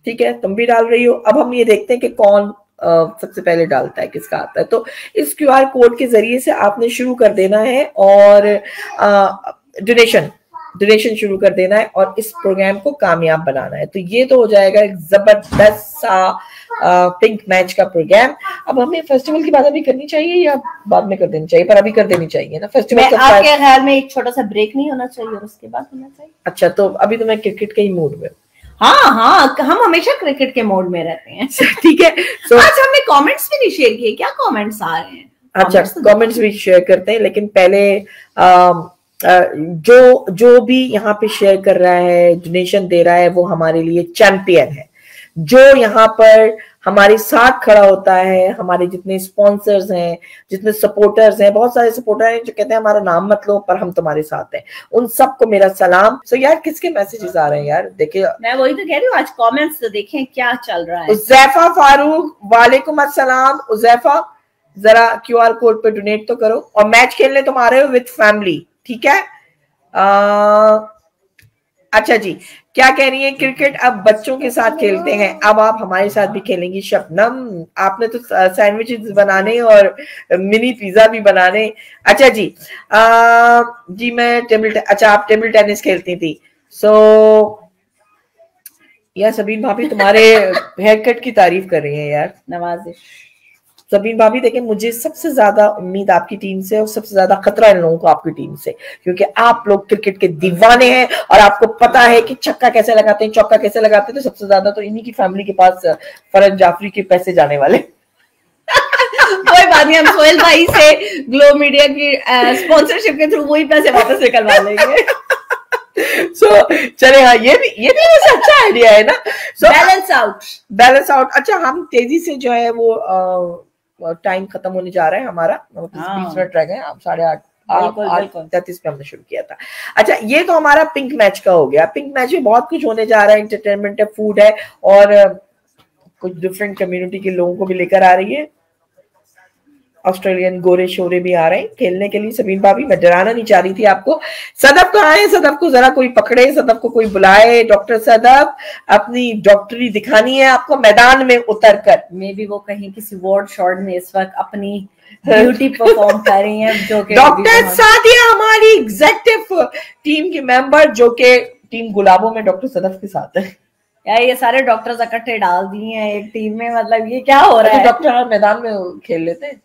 ठीक है, तुम भी डाल रही हो। अब हम ये देखते हैं कि कौन सबसे पहले डालता है, किसका आता है। तो इस क्यूआर कोड के जरिए से आपने शुरू कर देना है और डोनेशन शुरू कर देना है और इस प्रोग्राम को कामयाब बनाना है। तो ये तो हो जाएगा एक जबरदस्त सा पिंक मैच का प्रोग्राम। अब हमें फेस्टिवल की बात अभी करनी चाहिए या बाद में कर देनी चाहिए? पर अभी कर देनी चाहिए ना फेस्टिवल। आपके ख्याल में एक छोटा सा ब्रेक नहीं होना चाहिए और उसके बाद होना चाहिए? अच्छा, तो अभी तो मैं क्रिकेट के ही मूड में। हाँ, हम हमेशा क्रिकेट के मोड में रहते हैं। ठीक है, आज हमने कमेंट्स भी नहीं शेयर किए, क्या कमेंट्स आ रहे हैं? अच्छा, कमेंट्स भी शेयर करते हैं, लेकिन पहले जो भी यहाँ पे शेयर कर रहा है, डोनेशन दे रहा है, वो हमारे लिए चैंपियन है। जो यहाँ पर हमारे साथ खड़ा होता है, हमारे जितने स्पॉन्सर्स हैं, जितने सपोर्टर्स हैं, बहुत सारे सपोर्टर हैं जो कहते हैं हमारा नाम मत लो पर हम तुम्हारे साथ हैं, उन सबको मेरा सलाम। सो यार किसके मैसेजेस आ रहे हैं यार, देखिए मैं वही तो कह रही हूँ, आज कमेंट्स तो देखें क्या चल रहा है। उज़ैफा फारूक, वालेकुम अस्सलाम। उज़ैफा, जरा क्यूआर कोड पे डोनेट तो करो। और मैच खेलने तुम आ रहे हो विद फैमिली, ठीक है। अच्छा जी, क्या कह रही है? क्रिकेट अब बच्चों के साथ खेलते हैं, अब आप हमारे साथ भी खेलेंगी। शबनम, आपने तो सैंडविचेस बनाने और मिनी पिज्जा भी बनाने। अच्छा जी, जी मैं अच्छा आप टेबल टेनिस खेलती थी। यार सबीन भाभी तुम्हारे हेयर कट की तारीफ कर रही है यार। नवाजिश। सबीन भाभी देखें, मुझे सबसे ज्यादा उम्मीद आपकी टीम से और सबसे ज्यादा खतरा इन लोगों को आपकी टीम से, क्योंकि आप लोग क्रिकेट के दीवाने हैं और आपको पता है कि छक्का कैसे लगाते हैं, चौका कैसे लगाते हैं। तो सबसे ज्यादा तो इन्हीं की फैमिली के पास फरज जाफरी के पैसे जाने वाले। कोई बात नहीं, हम सोहेल भाई से ग्लो मीडिया की स्पॉन्सरशिप के थ्रू वही पैसे वापस निकलवा लेंगे। चले, हाँ, ये भी वैसे अच्छा आइडिया है ना। Balance out. अच्छा, हम तेजी से जो है वो टाइम खत्म होने जा रहा है हमारा, 20 मिनट रह गए। आप 8:33 पे हमने शुरू किया था। अच्छा, ये तो हमारा पिंक मैच का हो गया। पिंक मैच में बहुत कुछ होने जा रहा है, एंटरटेनमेंट है, फूड है और कुछ डिफरेंट कम्युनिटी के लोगों को भी लेकर आ रही है। ऑस्ट्रेलियन गोरे शोरे भी आ रहे हैं खेलने के लिए। सबीन भाभी, मैं डराना नहीं चाह रही थी आपको। सदफ को आए, सदफ को जरा कोई पकड़े, सदफ को कोई बुलाए। डॉक्टर सदफ, अपनी डॉक्टरी दिखानी है आपको मैदान में उतर कर। मे बी वो कहीं किसी वार्ड शॉर्ट में इस वक्त अपनी ड्यूटी परफॉर्म कर रही हैं। जो कि डॉक्टर सादिया हमारी एग्जीक्यूटिव टीम की मेंबर, जो कि टीम गुलाबों में डॉक्टर सदफ के साथ है। यार ये सारे डॉक्टर्स इकट्ठे डाल दिए हैं एक टीम में, मतलब ये क्या हो रहा है? डॉक्टर मैदान में खेल लेते हैं।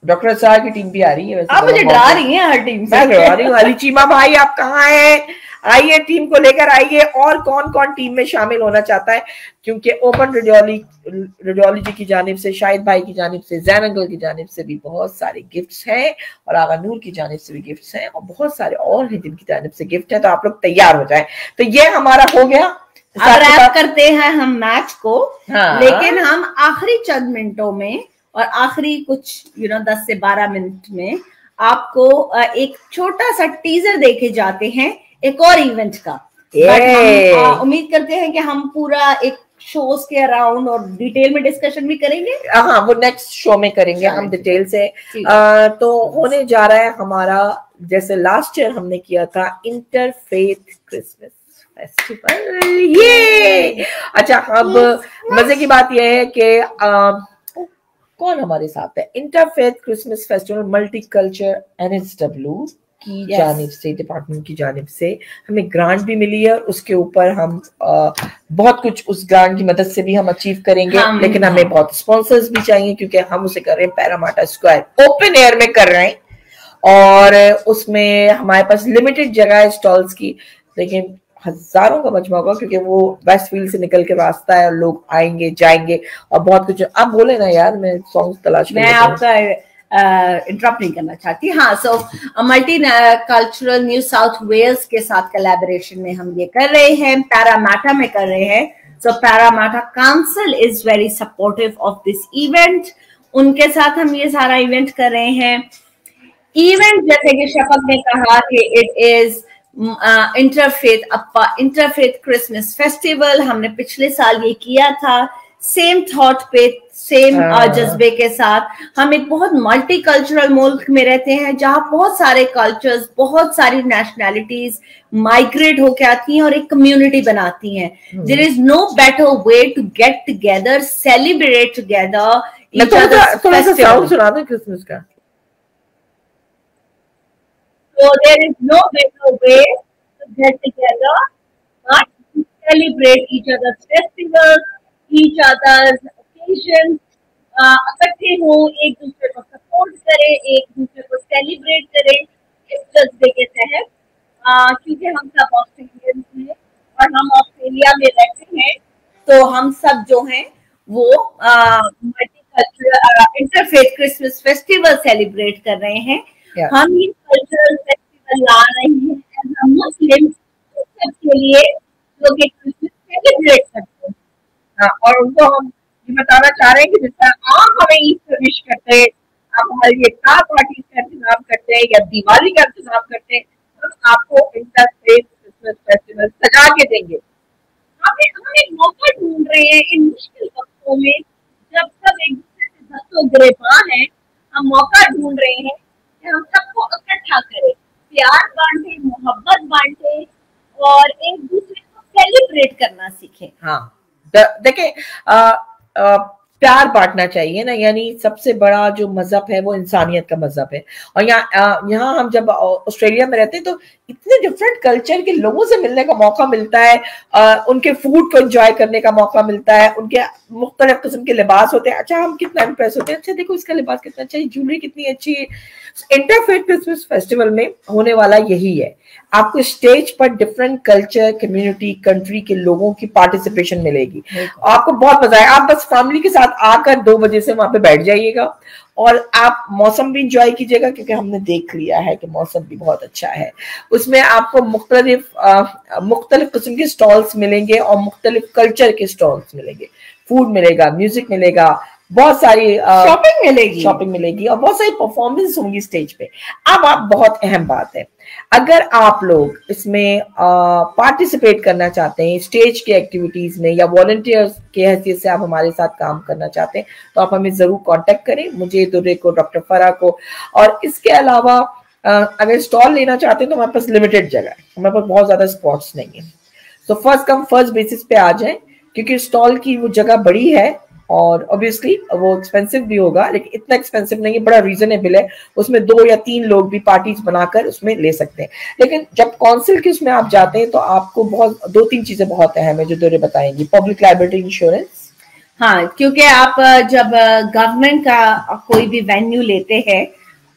डॉक्टर साहब की टीम भी आ रही है वैसे। आप मुझे डरा रही हैं हर टीम से। मैं डरा रही हूँ। अली चीमा भाई, आप कहाँ हैं? आइए, टीम को लेकर आइए। और कौन कौन टीम में शामिल होना चाहता है? क्योंकि ओपन रेडियोलॉजी की जानिब से, शाहिद भाई की जानिब से, जैन अंकल की जानिब से भी बहुत सारे गिफ्ट्स हैं और आगा नूर की जानिब से भी गिफ्ट्स हैं और बहुत सारे और हैं जिनकी जानिब से गिफ्ट है। तो आप लोग तैयार हो जाए। तो ये हमारा हो गया। रैप करते हैं हम मैच को। हाँ। लेकिन हम आखिरी चंद मिनटों में और आखिरी कुछ 10 से 12 मिनट में आपको एक छोटा सा टीजर देके जाते हैं एक और इवेंट का। हम उम्मीद करते हैं कि हम पूरा एक शोज के अराउंड और डिटेल में डिस्कशन भी करेंगे। हाँ, वो नेक्स्ट शो में करेंगे हम डिटेल से। तो होने जा रहा है हमारा, जैसे लास्ट ईयर हमने किया था, इंटरफेथ क्रिसमस फेस्टिवल। ये अच्छा, अब मजे की बात यह है कि कौन हमारे साथ है। Interfaith Christmas festival multi culture NSW की जानिब से, डिपार्टमेंट की जानिब से हमें ग्रांट भी मिली है और उसके ऊपर हम बहुत कुछ उस ग्रांट की मदद से भी हम अचीव करेंगे। लेकिन हमें बहुत स्पॉन्सर्स भी चाहिए क्योंकि हम उसे कर रहे हैं पैरामाटा स्क्वायर ओपन एयर में कर रहे हैं और उसमें हमारे पास लिमिटेड जगह है स्टॉल्स की, लेकिन हजारों का मजमा होगा क्योंकि वो वेस्ट फील्ड से निकल के रास्ता है और लोग आएंगे जाएंगे और बहुत कुछ। आप बोले ना यार, मैं सॉन्ग तलाश मैं आपका इंटरप्ट नहीं करना चाहती। हाँ, so multicultural New South Wales के साथ कोलैबोरेशन में हम ये कर रहे हैं, पैरामाटा में कर रहे हैं। So Parramatta council is very supportive of this event, उनके साथ हम ये सारा इवेंट कर रहे हैं। इवेंट जैसे कि शपथ ने कहा कि it is interfaith Christmas festival, हमने पिछले साल ये किया था सेम थॉट पे, सेम जज्बे के साथ। हम एक बहुत मल्टी कल्चरल मुल्क में रहते हैं जहां बहुत सारे कल्चर्स, बहुत सारी नेशनैलिटीज माइग्रेट होके आती हैं और एक कम्युनिटी बनाती हैं। There is no better way to get together, celebrate together. थोड़ा सा साउंड सुना दो क्रिसमस का। So there is no better way to get together but to celebrate each other's festivals, each other's occasions, इकट्ठे हो, एक दूसरे को सपोर्ट करें, एक दूसरे को सेलिब्रेट करें इस जज्बे के तहत। क्योंकि हम सब ऑस्ट्रेलियंस हैं और हम ऑस्ट्रेलिया में रहते हैं, तो हम सब जो हैं वो multicultural interfaith Christmas festival celebrate कर रहे हैं। हम ये कल्चरल फेस्टिवल ला रहे हैं मुस्लिम सबके लिए जो कि क्रिसमस सेलिब्रेट करते हैं। हाँ, और उनको हम ये बताना चाह रहे हैं कि जिस तरह आप हमें ईद विश करते हैं, आप हमारे इफ्तार पार्टी का इंतजाम करते हैं या दिवाली का इंतजाम करते हैं, हम आपको इंटरफेथ क्रिसमस फेस्टिवल सजा के देंगे। हम एक मौका ढूंढ रहे हैं इन मुश्किल वक्तों में जब सब एक दूसरे से धक्को गिरेबान है। हम मौका ढूंढ रहे हैं कि हम सबको इकट्ठा करें, प्यार बांटे, मोहब्बत बांटे और एक दूसरे को सेलिब्रेट करना सीखें। हाँ, देखें प्यार बांटना चाहिए ना, यानी सबसे बड़ा जो मजहब है वो इंसानियत का मजहब है। और यहाँ हम जब ऑस्ट्रेलिया में रहते हैं तो इतने डिफरेंट कल्चर के लोगों से मिलने का मौका मिलता है, उनके फूड को एंजॉय करने का मौका मिलता है, उनके मुख्तलिफ किस्म के लिबास होते हैं। अच्छा, हम कितना इम्प्रेस होते हैं, अच्छा देखो इसका लिबास कितना अच्छा है, ज्वेलरी कितनी अच्छी है। इंटरफेथ क्रिसमस फेस्टिवल में होने वाला यही है, आपको स्टेज पर डिफरेंट कल्चर, कम्युनिटी, कंट्री के लोगों की पार्टिसिपेशन मिलेगी। आपको बहुत मजा आएगा। आप बस फैमिली के साथ आकर 2 बजे से वहां पे बैठ जाइएगा और आप मौसम भी इंजॉय कीजिएगा क्योंकि हमने देख लिया है कि मौसम भी बहुत अच्छा है। उसमें आपको मुख्तलिफ किस्म के स्टॉल्स मिलेंगे और मुख्तलिफ कल्चर के स्टॉल्स मिलेंगे, फूड मिलेगा, म्यूजिक मिलेगा, बहुत सारी शॉपिंग मिलेगी और बहुत सारी परफॉर्मेंस होंगी स्टेज पे। अब आप बहुत अहम बात है, अगर आप लोग इसमें पार्टिसिपेट करना चाहते हैं स्टेज के एक्टिविटीज में या वॉलंटियर्स के हैसियत से आप हमारे साथ काम करना चाहते हैं तो आप हमें जरूर कांटेक्ट करें, मुझे, दुर्रे को, डॉक्टर फरा को। और इसके अलावा अगर स्टॉल लेना चाहते हैं तो हमारे पास लिमिटेड जगह है, हमारे पास बहुत ज्यादा स्पॉट्स नहीं है। तो फर्स्ट कम फर्स्ट बेसिस पे आ जाएं क्योंकि स्टॉल की वो जगह बड़ी है और ऑब्वियसली वो एक्सपेंसिव भी होगा, लेकिन इतना एक्सपेंसिव नहीं है, बड़ा रीजनेबल है। उसमें 2 या 3 लोग भी पार्टीज बनाकर उसमें ले सकते हैं। लेकिन जब काउंसिल के उसमें आप जाते हैं तो आपको बहुत 2-3 चीजें बहुत अहम है जो दोरे बताएंगी। पब्लिक लायबिलिटी इंश्योरेंस, हाँ, क्योंकि आप जब गवर्नमेंट का कोई भी वेन्यू लेते हैं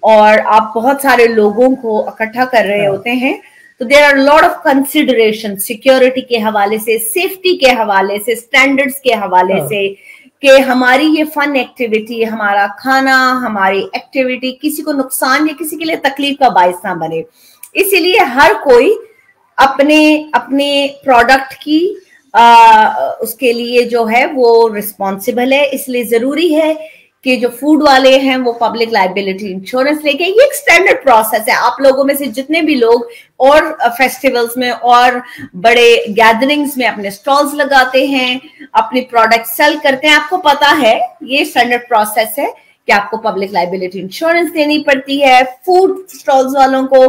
और आप बहुत सारे लोगों को इकट्ठा कर रहे होते हैं तो there are lot of consideration, security के हवाले से, सेफ्टी के हवाले से, स्टैंडर्ड्स के हवाले से, कि हमारी ये फन एक्टिविटी, हमारा खाना, हमारी एक्टिविटी किसी को नुकसान या किसी के लिए तकलीफ का बायस ना बने। इसीलिए हर कोई अपने अपने प्रोडक्ट की उसके लिए जो है वो रिस्पॉन्सिबल है। इसलिए जरूरी है कि जो फूड वाले हैं वो पब्लिक लायबिलिटी इंश्योरेंस लेके, ये एक स्टैंडर्ड प्रोसेस है। आप लोगों में से जितने भी लोग और फेस्टिवल्स में और बड़े गैदरिंग्स में अपने स्टॉल्स लगाते हैं, अपनी प्रोडक्ट सेल करते हैं, आपको पता है ये स्टैंडर्ड प्रोसेस है कि आपको पब्लिक लायबिलिटी इंश्योरेंस देनी पड़ती है। फूड स्टॉल्स वालों को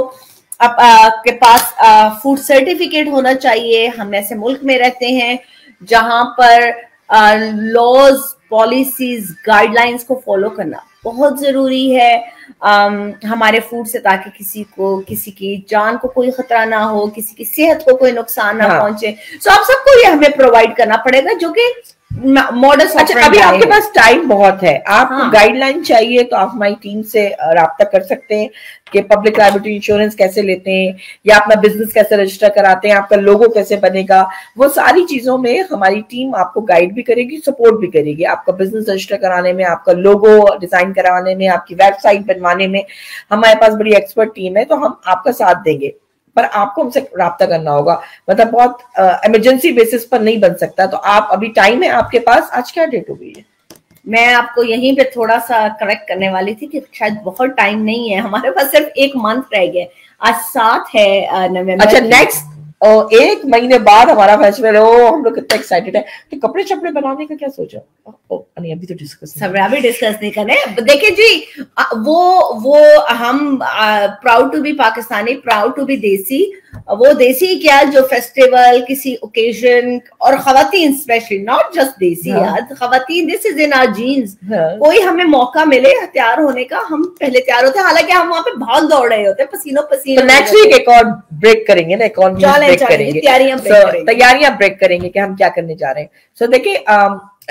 के पास फूड सर्टिफिकेट होना चाहिए। हम ऐसे मुल्क में रहते हैं जहां पर लॉज, पॉलिसीज, गाइडलाइंस को फॉलो करना बहुत जरूरी है हमारे फूड से, ताकि किसी की जान को कोई खतरा ना हो, किसी की सेहत को कोई नुकसान ना पहुंचे। सो आप सबको ये हमें प्रोवाइड करना पड़ेगा, जो कि मॉडल। अच्छा, अभी आपके पास टाइम बहुत है, आपको गाइडलाइन चाहिए तो आप हमारी टीम से राब्ता कर सकते हैं कि पब्लिक लायबिलिटी इंश्योरेंस कैसे लेते हैं, या अपना बिजनेस कैसे रजिस्टर कराते हैं, आपका लोगो कैसे बनेगा, वो सारी चीजों में हमारी टीम आपको गाइड भी करेगी, सपोर्ट भी करेगी। आपका बिजनेस रजिस्टर कराने में, आपका लोगो डिजाइन कराने में, आपकी वेबसाइट बनवाने में हमारे पास बड़ी एक्सपर्ट टीम है, तो हम आपका साथ देंगे। पर आपको हमसे राब्ता करना होगा, मतलब बहुत इमरजेंसी बेसिस पर नहीं बन सकता। तो आप, अभी टाइम है आपके पास। आज क्या डेट हो गई है? मैं आपको यहीं पे थोड़ा सा करेक्ट करने वाली थी कि शायद बहुत टाइम नहीं है, हमारे पास सिर्फ 1 मंथ रह गया। आज 7 है नवंबर। अच्छा, नेक्स्ट 1 महीने बाद हमारा फेस्टिवल है। हम लोग कितना एक्साइटेड है। तो कपड़े चपड़े बनाने का क्या सोचा? नहीं, अभी तो डिस्कस अभी डिस्कस नहीं करने। देखिए जी, वो हम proud to be Pakistani, proud to be desi. वो देसी क्या, जो फेस्टिवल, किसी ओकेजन, और खवातीन स्पेशली, नॉट जस्ट देसी यार, खवातीन, this is in our genes. कोई हमें मौका मिले तैयार होने का, हम पहले तैयार होते हैं। हालांकि हम वहां पे भाग दौड़ रहे होते हैं, पसीनों पसीने। तो नेक्स्ट वीक एक और ब्रेक करेंगे ना, एक और ब्रेक करेंगे, तैयारियां ब्रेक करेंगे कि हम क्या करने जा रहे हैं। सो देखिए,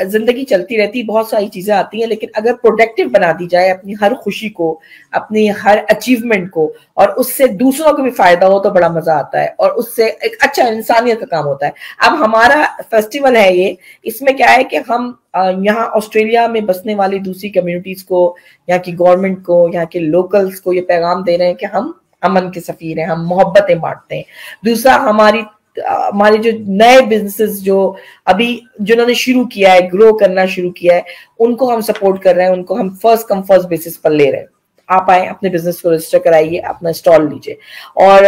जिंदगी चलती रहती, बहुत सारी चीजें आती हैं, लेकिन अगर प्रोडक्टिव बना दी जाए अपनी हर खुशी को, अपनी हर अचीवमेंट को, और उससे दूसरों को भी फायदा हो, तो बड़ा मजा आता है, और उससे एक अच्छा इंसानियत का काम होता है। अब हमारा फेस्टिवल है ये, इसमें क्या है कि हम यहाँ ऑस्ट्रेलिया में बसने वाली दूसरी कम्युनिटीज को, यहाँ की गवर्नमेंट को, यहाँ के लोकल्स को ये पैगाम दे रहे हैं कि हम अमन के सफीर हैं, हम मोहब्बतें बांटते हैं। दूसरा, हमारे जो नए बिजनेसेस जो अभी जिन्होंने शुरू किया है, ग्रो करना शुरू किया है, उनको हम सपोर्ट कर रहे हैं, उनको हम फर्स्ट कम फर्स्ट बेसिस पर ले रहे हैं। आप आए, अपने बिजनेस को रजिस्टर कराइए, अपना स्टॉल लीजिए। और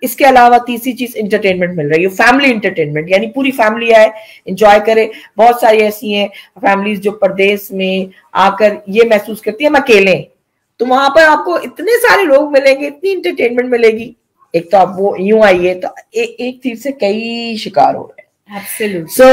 इसके अलावा तीसरी चीज इंटरटेनमेंट मिल रही है, फैमिली इंटरटेनमेंट, यानी पूरी फैमिली आए, एंजॉय करे। बहुत सारी ऐसी हैं फैमिलीज जो परदेश में आकर ये महसूस करती है हम अकेले, तो वहां पर आपको इतने सारे लोग मिलेंगे, इतनी इंटरटेनमेंट मिलेगी। एक तो आप वो यूं आइए तो एक तीर से कई शिकार हो रहे हैं। Absolutely. So,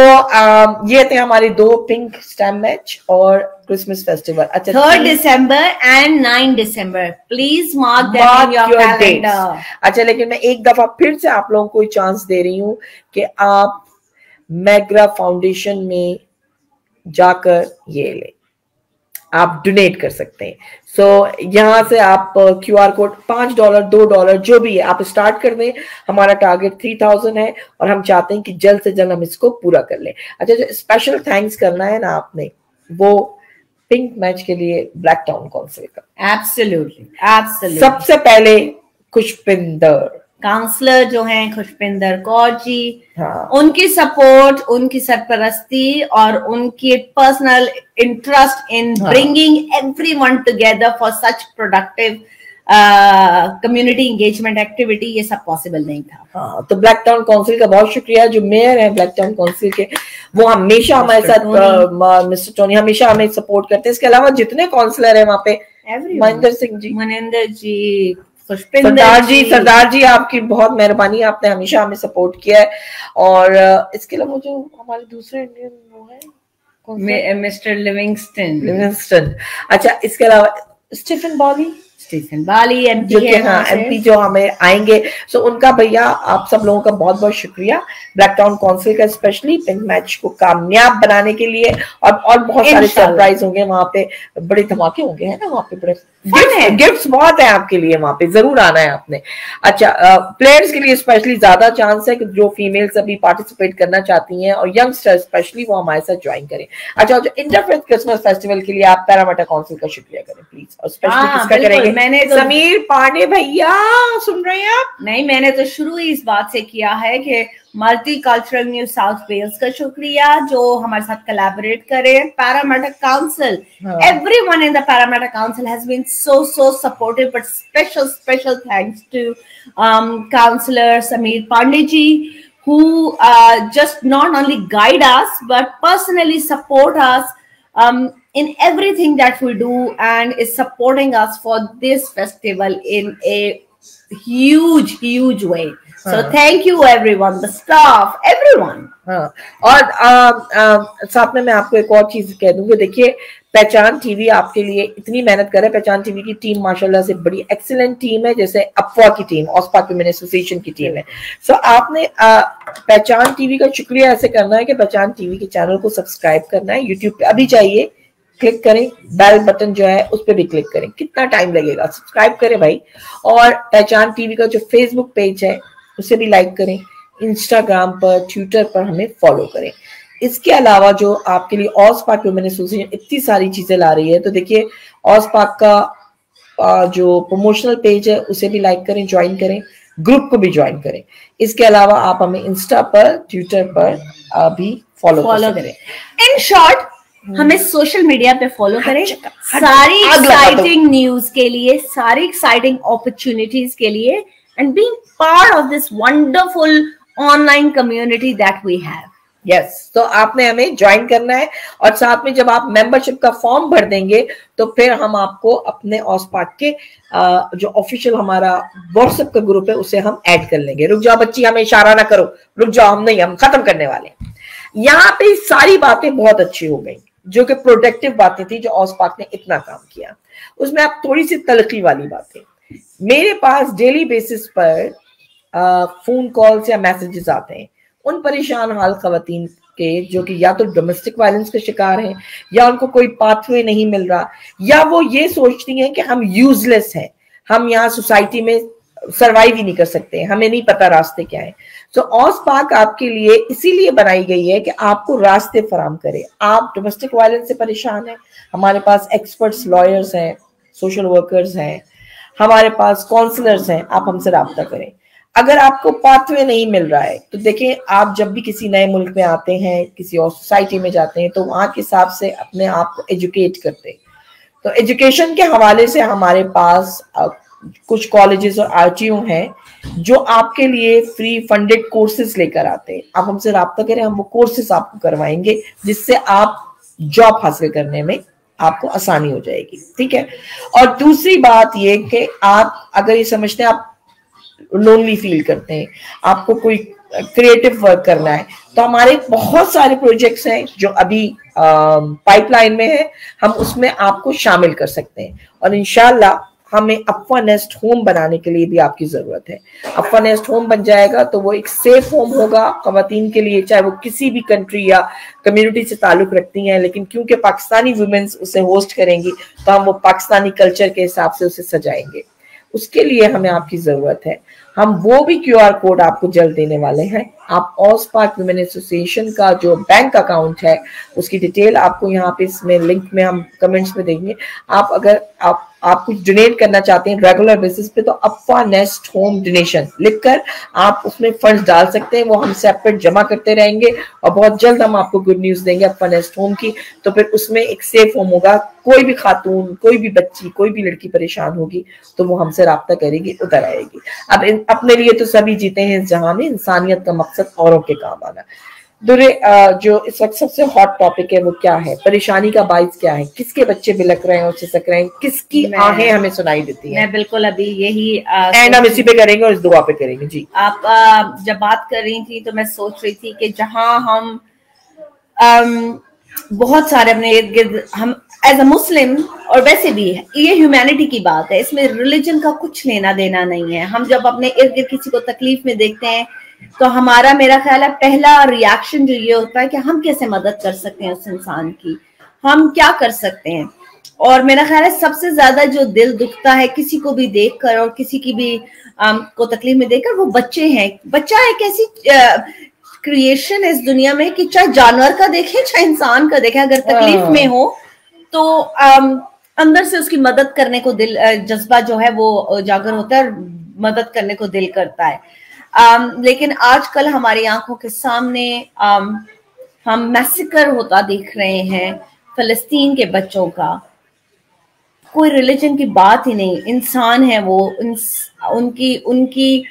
ये थे हमारे 2 पिंक स्टैम्प मैच और क्रिसमस फेस्टिवल। अच्छा, 3 दिसंबर एंड 9 दिसंबर, please mark that in your calendar. अच्छा, लेकिन मैं एक दफा फिर से आप लोगों को चांस दे रही हूँ कि आप मैग्रा फाउंडेशन में जाकर ये ले, आप डोनेट कर सकते हैं। सो यहाँ से आप QR कोड $5, $2 जो भी है आप स्टार्ट कर दें। हमारा टारगेट 3000 है और हम चाहते हैं कि जल्द से जल्द हम इसको पूरा कर लें। अच्छा, जो स्पेशल थैंक्स करना है ना आपने, वो पिंक मैच के लिए ब्लैक टाउन काउंसिल का। एब्सोल्युटली। सबसे पहले खुशपिंदर काउंसलर जो हैं खुशपिंदर कौर जी, उनकी सपोर्ट, उनकी सरपरस्ती और उनकी personal interest in bringing everyone together for such productive community engagement activity, ये सब पॉसिबल नहीं था। हाँ, तो ब्लैक टाउन काउंसिल का बहुत शुक्रिया। जो मेयर है ब्लैक टाउन काउंसिल के, वो हमेशा हमारे साथ, मिस्टर टोनी हमेशा हमें सपोर्ट करते हैं। इसके अलावा जितने काउंसलर है वहाँ पे, महेंद्र सिंह जी, मनिंदर जी, सरदार जी, आपकी बहुत मेहरबानी, आपने हमेशा हमें सपोर्ट किया है। और इसके अलावा जो हमारे दूसरे इंडियन वो है, मिस्टर लिविंगस्टन। अच्छा, इसके अलावा स्टीफन बाली एमपी है, हाँ, एमपी जो हमें आएंगे। सो उनका भैया, आप सब लोगों का बहुत बहुत शुक्रिया ब्लैक टाउन काउंसिल का, स्पेशली पिंक मैच को कामयाब बनाने के लिए। और बहुत सारे सरप्राइज होंगे वहां पे, बड़े धमाके होंगे, है ना वहां पे, बड़े गिफ्ट्स बहुत है आपके लिए, वहां पे जरूर आना है आपने। अच्छा, प्लेयर्स के लिए स्पेशली ज्यादा चांस है कि जो फीमेल्स अभी पार्टिसिपेट करना चाहती हैं और यंगस्टर्स स्पेशली, वो हमारे साथ ज्वाइन करें। अच्छा, जो इंटरफेथ क्रिसमस फेस्टिवल के लिए आप पैरामीटर काउंसिल का शुक्रिया करें प्लीज, और स्पेशली किसका करेंगे? मैंने तो समीर पांडे भैया, सुन रहे हैं आप? नहीं, मैंने तो शुरू ही इस बात से किया है कि multicultural New South Wales का शुक्रिया जो हमारे साथ कोलैबोरेट करे। Parramatta council, everyone in the Parramatta Council has been so supportive, but special thanks to Councillor Sameer Pandey ji, who just not only guide us but personally support us in everything that we do, and is supporting us for this festival in a huge way. So thank you everyone, the staff, everyone. हाँ, और साथ में मैं आपको एक और चीज कह दूंगी, देखिए पहचान टीवी आपके लिए इतनी मेहनत कर रहा है। पहचान टीवी की टीम माशाल्लाह से बड़ी एक्सीलेंट टीम है, जैसे अफवाह की टीम, ऑस्पाक विमेन एसोसिएशन की टीम है। सो आपने पहचान टीवी का शुक्रिया ऐसे करना है कि पहचान टीवी के चैनल को सब्सक्राइब करना है। यूट्यूब पे अभी जाइए, क्लिक करें, बेल बटन जो है उस पर भी क्लिक करें, कितना टाइम लगेगा, सब्सक्राइब करें भाई। और पहचान टीवी का जो फेसबुक पेज है उसे भी लाइक करें, इंस्टाग्राम पर, ट्विटर पर हमें फॉलो करें। इसके अलावा जो आपके लिए ऑस्पाक वुमेन एसोसिएशन इतनी सारी चीजें ला रही है, तो देखिए ऑस्पाक का जो प्रमोशनल पेज है उसे भी लाइक करें, ज्वाइन करें, ग्रुप को भी ज्वाइन करें। इसके अलावा आप हमें इंस्टा पर, ट्विटर पर भी फॉलो करें। इन शॉर्ट हमें सोशल मीडिया पे फॉलो करें, सारी एक्साइटिंग न्यूज के लिए, सारी एक्साइटिंग अपॉर्चुनिटीज के लिए, and being part of this wonderful online community that we have. Yes, तो आपने हमें ज्वाइन करना है, और साथ में जब आप मेंबरशिप का फॉर्म भर देंगे तो फिर हम आपको अपने ऑस्पाक के जो ऑफिशियल हमारा व्हाट्सएप का ग्रुप है उसे हम ऐड कर लेंगे। रुक जाओ बच्ची, हमें इशारा ना करो, रुक जाओ, हम नहीं, हम खत्म करने वाले हैं। यहाँ पे सारी बातें बहुत अच्छी हो गई, जो कि प्रोडक्टिव बातें थी, जो ऑस्पाक ने इतना काम किया। उसमें आप थोड़ी सी तलखी वाली बातें, मेरे पास डेली बेसिस पर फोन कॉल्स या मैसेजेस आते हैं उन परेशान हाल खवातीन के, जो कि या तो डोमेस्टिक वायलेंस के शिकार हैं, या उनको कोई पाथवे नहीं मिल रहा, या वो ये सोचती हैं कि हम यूजलेस हैं, हम यहाँ सोसाइटी में सरवाइव ही नहीं कर सकते, हमें नहीं पता रास्ते क्या है। तो ऑस्पाक आपके लिए इसीलिए बनाई गई है कि आपको रास्ते फराम करे। आप डोमेस्टिक वायलेंस से परेशान हैं, हमारे पास एक्सपर्ट्स, लॉयर्स हैं, सोशल वर्कर्स हैं, हमारे पास काउंसलर्स हैं, आप हमसे राब्ता करें। अगर आपको पाथवे नहीं मिल रहा है तो देखिए, आप जब भी किसी नए मुल्क में आते हैं, किसी और सोसाइटी में जाते हैं, तो वहां के हिसाब से अपने आप को एजुकेट करते हैं। तो एजुकेशन के हवाले से हमारे पास कुछ कॉलेजेस और आरटीयू हैं जो आपके लिए फ्री फंडेड कोर्सेज लेकर आते हैं। आप हमसे राब्ता करें, हम वो कोर्सेज आपको करवाएंगे, जिससे आप जॉब हासिल करने में आपको आसानी हो जाएगी। ठीक है। और दूसरी बात ये कि आप अगर ये समझते हैं आप लोनली फील करते हैं, आपको कोई क्रिएटिव वर्क करना है, तो हमारे बहुत सारे प्रोजेक्ट्स हैं जो अभी पाइपलाइन में है, हम उसमें आपको शामिल कर सकते हैं। और इंशाल्लाह हमें अफवाह नेस्ट होम बनाने के लिए भी आपकी जरूरत है। अफवाह नेस्ट होम बन जाएगा तो वो एक सेफ होम होगा खवातीन के लिए, चाहे वो किसी भी कंट्री या कम्युनिटी से ताल्लुक रखती हैं, लेकिन क्योंकि पाकिस्तानी वुमेन्स उसे होस्ट करेंगी तो हम वो पाकिस्तानी कल्चर के हिसाब से उसे सजाएंगे। उसके लिए हमें आपकी जरूरत है। हम वो भी QR कोड आपको जल्द देने वाले हैं। आप ऑस्पाक वुमेन एसोसिएशन का जो बैंक अकाउंट है उसकी डिटेल आपको यहाँ पे इसमें लिंक में हम कमेंट्स में देंगे। आप अगर आप कुछ डोनेट करना चाहते हैं रेगुलर बेसिस पे, तो अफवाह नेस्ट होम डोनेशन लिखकर आप उसमें फंड्स डाल सकते हैं। वो हम सेपरेट जमा करते रहेंगे और बहुत जल्द हम आपको गुड न्यूज देंगे अफवाह नेस्ट होम की। तो फिर उसमें एक सेफ होम होगा, कोई भी खातून, कोई भी बच्ची, कोई भी लड़की परेशान होगी तो वो हमसे राब्ता करेगी, उतर आएगी। अब अपने लिए तो सभी जीते हैं इस जहां में, इंसानियत का मकसद औरों के काम आना। दुरे जो इस वक्त सबसे हॉट टॉपिक है वो क्या है, परेशानी का बाइस क्या है, किसके बच्चे बिलक रहे हैं और छिसक रहे हैं, किसकी आहें हमें सुनाई देती हैं। मैं बिल्कुल अभी यही एंड हम इसी पे करेंगे और इस दुआ पे करेंगे। जी, आप जब बात कर रही थी तो मैं सोच रही थी कि जहां हम बहुत सारे अपने इर्द गिर्द, हम एज अ मुस्लिम, और वैसे भी है ये ह्यूमैनिटी की बात है, इसमें रिलीजन का कुछ लेना देना नहीं है। हम जब अपने इर्द गिर्द किसी को तकलीफ में देखते हैं तो हमारा, मेरा ख्याल है, पहला रिएक्शन जो ये होता है कि हम कैसे मदद कर सकते हैं उस इंसान की, हम क्या कर सकते हैं। और मेरा ख्याल है सबसे ज्यादा जो दिल दुखता है किसी को भी देखकर और किसी की भी को तकलीफ में देखकर, वो बच्चे हैं। बच्चा एक ऐसी क्रिएशन है इस दुनिया में कि चाहे जानवर का देखें चाहे इंसान का देखें, अगर तकलीफ में हो तो अंदर से उसकी मदद करने को दिल, जज्बा जो है वो जागर होता है और मदद करने को दिल करता है। लेकिन आजकल हमारी आंखों के सामने हम मैसेकर होता देख रहे हैं फलस्तीन के बच्चों का। कोई रिलीजन की बात ही नहीं, इंसान है वो, उनकी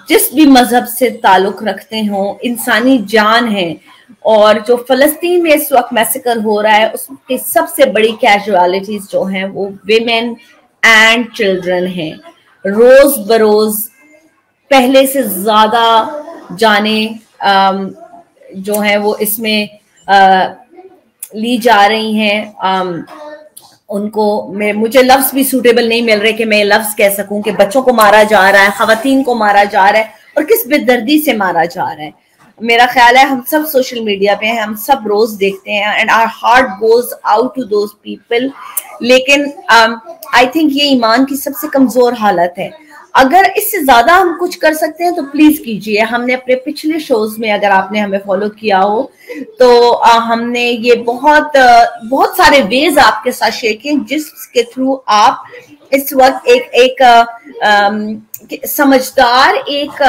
जिस भी मजहब से ताल्लुक रखते हो, इंसानी जान है। और जो फलस्तीन में इस वक्त मैसेकर हो रहा है उसकी सबसे बड़ी कैजुअलिटीज जो हैं वो विमेन एंड चिल्ड्रन हैं। रोज बरोज पहले से ज्यादा जाने जो है वो इसमें ली जा रही हैं। उनको मुझे लफ्ज भी सूटेबल नहीं मिल रहे कि मैं लफ्ज कह सकूं कि बच्चों को मारा जा रहा है, खवातीन को मारा जा रहा है, और किस बेदर्दी से मारा जा रहा है। मेरा ख्याल है हम सब सोशल मीडिया पे हैं, हम सब रोज देखते हैं, and our heart goes out to those people. लेकिन आई थिंक ये ईमान की सबसे कमजोर हालत है। अगर इससे ज्यादा हम कुछ कर सकते हैं तो प्लीज कीजिए। हमने अपने पिछले शोज में, अगर आपने हमें फॉलो किया हो तो हमने ये बहुत सारे वेज आपके साथ शेयर किए जिसके थ्रू आप इस वक्त एक समझदार एक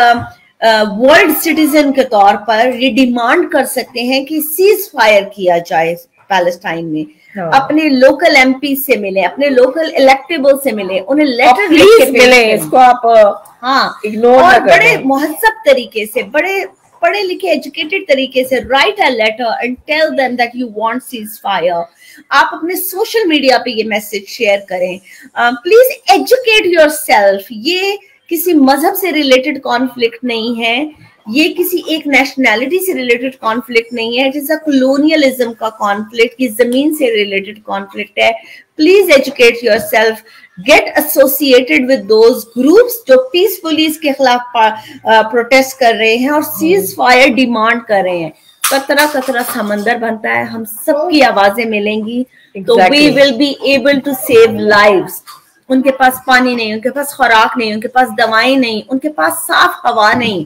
वर्ल्ड सिटीजन के तौर पर ये डिमांड कर सकते हैं कि सीज फायर किया जाए पैलेस्टाइन में। अपने लोकल एमपी से मिले, अपने लोकल इलेक्टेबल से मिले, उन्हें लेटर लिख के मिले। इसको आप इग्नोर और बड़े मुहज़्ज़ब तरीके से, बड़े पढ़े लिखे एजुकेटेड तरीके से write a letter and tell them that you want ceasefire. आप अपने सोशल मीडिया पे ये मैसेज शेयर करें। Please educate yourself. ये किसी मजहब से रिलेटेड कॉन्फ्लिक्ट नहीं है, ये किसी एक नेशनैलिटी से रिलेटेड कॉन्फ्लिक्ट नहीं है, जैसा कॉलोनियलिज्म का कॉन्फ्लिक्ट की जमीन से रिलेटेड कॉन्फ्लिक्ट है। Please educate yourself, get associated with those groups जो पीसफुली इसके खिलाफ प्रोटेस्ट कर रहे हैं और सीज फायर डिमांड कर रहे हैं। कतरा कतरा समंदर बनता है, हम सबकी आवाजें मिलेंगी तो we will be able to save lives. उनके पास पानी नहीं, उनके पास खुराक नहीं, उनके पास दवाएं नहीं, उनके पास साफ हवा नहीं,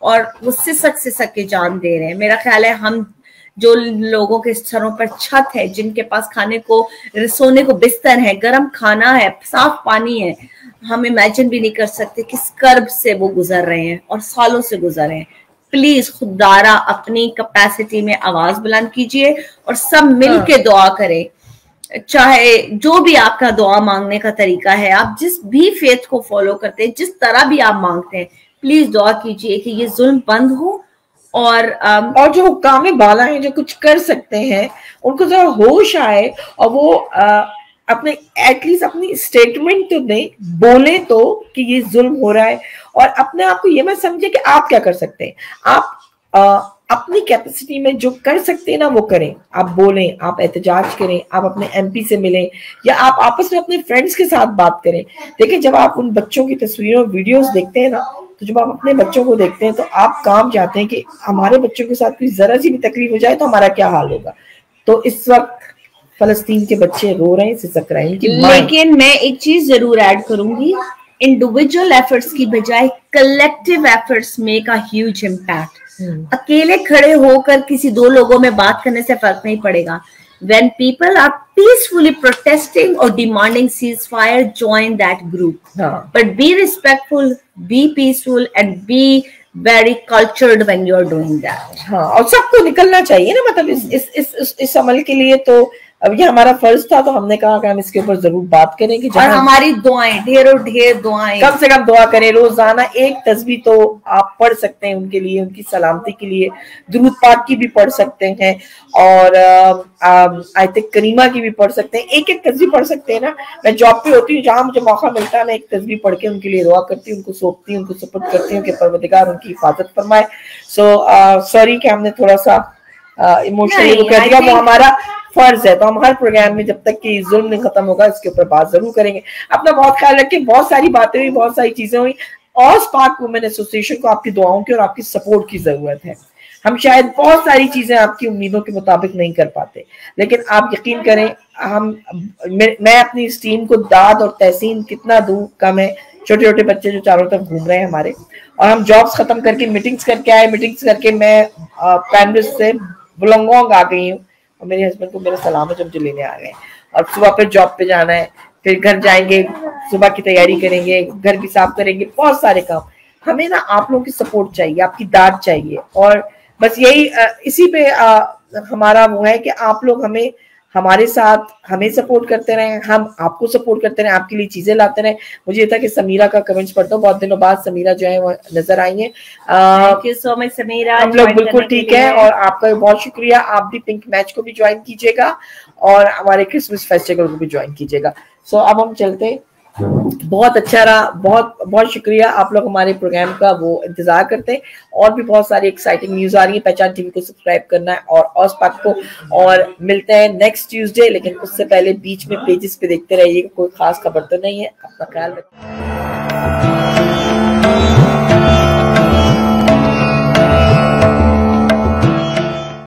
और वो सिसक के जान दे रहे हैं। मेरा ख्याल है हम जो लोगों के सरों पर छत है, जिनके पास खाने को, सोने को बिस्तर है, गर्म खाना है, साफ पानी है, हम इमेजिन भी नहीं कर सकते किस कर्ब से वो गुजर रहे हैं और सालों से गुजर रहे हैं। प्लीज खुदारा अपनी कैपेसिटी में आवाज बुलंद कीजिए और सब मिल के दुआ करें। चाहे जो भी आपका दुआ मांगने का तरीका है, आप जिस भी फेथ को फॉलो करते हैं, जिस तरह भी आप मांगते हैं, प्लीज दुआ कीजिए कि ये जुल्म बंद हो और जो हुक्काम बाला हैं जो कुछ कर सकते हैं उनको जरा होश आए और वो अपने एटलीस्ट अपनी स्टेटमेंट तो दें, बोले तो कि ये जुल्म हो रहा है, और अपने आप को ये मत समझे कि आप क्या कर सकते हैं। आप अपनी कैपेसिटी में जो कर सकते हैं ना वो करें। आप बोलें, आप एहतजाज करें, आप अपने एमपी से मिलें, या आप आपस में अपने फ्रेंड्स के साथ बात करें। देखिए, जब आप उन बच्चों की तस्वीरों वीडियोस देखते हैं ना, तो जब आप अपने बच्चों को देखते हैं तो आप काम चाहते हैं कि हमारे बच्चों के साथ कोई जरा सी भी तकलीफ हो जाए तो हमारा क्या हाल होगा। तो इस वक्त फलस्तीन के बच्चे रो रहे हैं, सिसक रहे हैं। लेकिन मैं एक चीज जरूर ऐड करूंगी, इंडिविजुअल एफर्ट्स की बजाय collective efforts make a huge impact. अकेले खड़े होकर किसी दो लोगों में बात करने से फर्क नहीं पड़ेगा। When people are peacefully protesting or demanding ceasefire, join that group. But be respectful, be peaceful, and be very cultured when you are doing that. हाँ, और सबको निकलना चाहिए ना, मतलब इस अमल के लिए तो अब ये हमारा फर्ज था, तो हमने कहा कि हम इसके ऊपर जरूर बात करेंगे। और हमारी दुआएं, ढेरों ढेर दुआएं, कम से कम दुआ करें। रोजाना एक तस्बीह तो आप पढ़ सकते हैं उनके लिए, उनकी सलामती के लिए। दुरूद पाक की भी पढ़ सकते हैं और आयत करीमा की भी पढ़ सकते हैं। एक एक तस्बीह पढ़ सकते हैं ना। मैं जॉब पे होती हूँ, जहाँ मुझे मौका मिलता है मैं एक तस्बीह पढ़ के उनके लिए दुआ करती हूँ, उनको सौंपती हूँ, उनको सपोर्ट करती हूँ कि परवरदिगार उनकी हिफाजत फरमाए। सॉरी कि हमने थोड़ा सा इमोशनली कर दिया, वो हमारा फर्ज है। तो हम हर प्रोग्राम में जब तक कि जुल्म नहीं खत्म होगा इसके ऊपर बात जरूर करेंगे। अपना बहुत ख्याल रखें। बहुत सारी बातें हुई, बहुत सारी चीजें हुई। ऑस पाक वुमेन एसोसिएशन को आपकी दुआओं की और आपकी सपोर्ट की जरूरत है। हम शायद बहुत सारी चीजें आपकी उम्मीदों के मुताबिक नहीं कर पाते, लेकिन आप यकीन करें मैं अपनी इस टीम को दाद और तहसीन कितना दूं कम है। छोटे छोटे बच्चे जो चारों तरफ घूम रहे हैं हमारे, और हम जॉब्स खत्म करके मीटिंग्स करके आए। मीटिंग्स करके मैं पैनलिस्ट से बुलंगोंग आ गई हूँ और मेरे हस्बैंड को मेरे सलाम है जो मुझे लेने आ गए। और सुबह फिर जॉब पे जाना है, फिर घर जाएंगे, सुबह की तैयारी करेंगे, घर भी साफ करेंगे, बहुत सारे काम। हमें ना आप लोगों की सपोर्ट चाहिए, आपकी दाद चाहिए, और बस यही इसी पे हमारा वो है कि आप लोग हमारे साथ हमें सपोर्ट करते रहें, हम आपको सपोर्ट करते रहें, आपके लिए चीजें लाते रहें। मुझे ये था कि समीरा का कमेंट्स पढ़ता हूँ, बहुत दिनों बाद समीरा जो है वो नजर आई है। Thank you so much Samira, हम लोग बिल्कुल ठीक है, और आपका बहुत शुक्रिया। आप भी पिंक मैच को भी ज्वाइन कीजिएगा और हमारे क्रिसमस फेस्टिवल को भी ज्वाइन कीजिएगा। सो अब हम चलते बहुत अच्छा रहा, बहुत बहुत शुक्रिया। आप लोग हमारे प्रोग्राम का वो इंतजार करते हैं, और भी बहुत सारी एक्साइटिंग न्यूज आ रही है। पहचान टीवी को सब्सक्राइब करना है और ऑस्पाक को, और मिलते हैं नेक्स्ट ट्यूसडे, लेकिन उससे पहले बीच में पेजेस पे देखते रहिएगा, कोई खास खबर तो नहीं है। अपना ख्याल रखिए।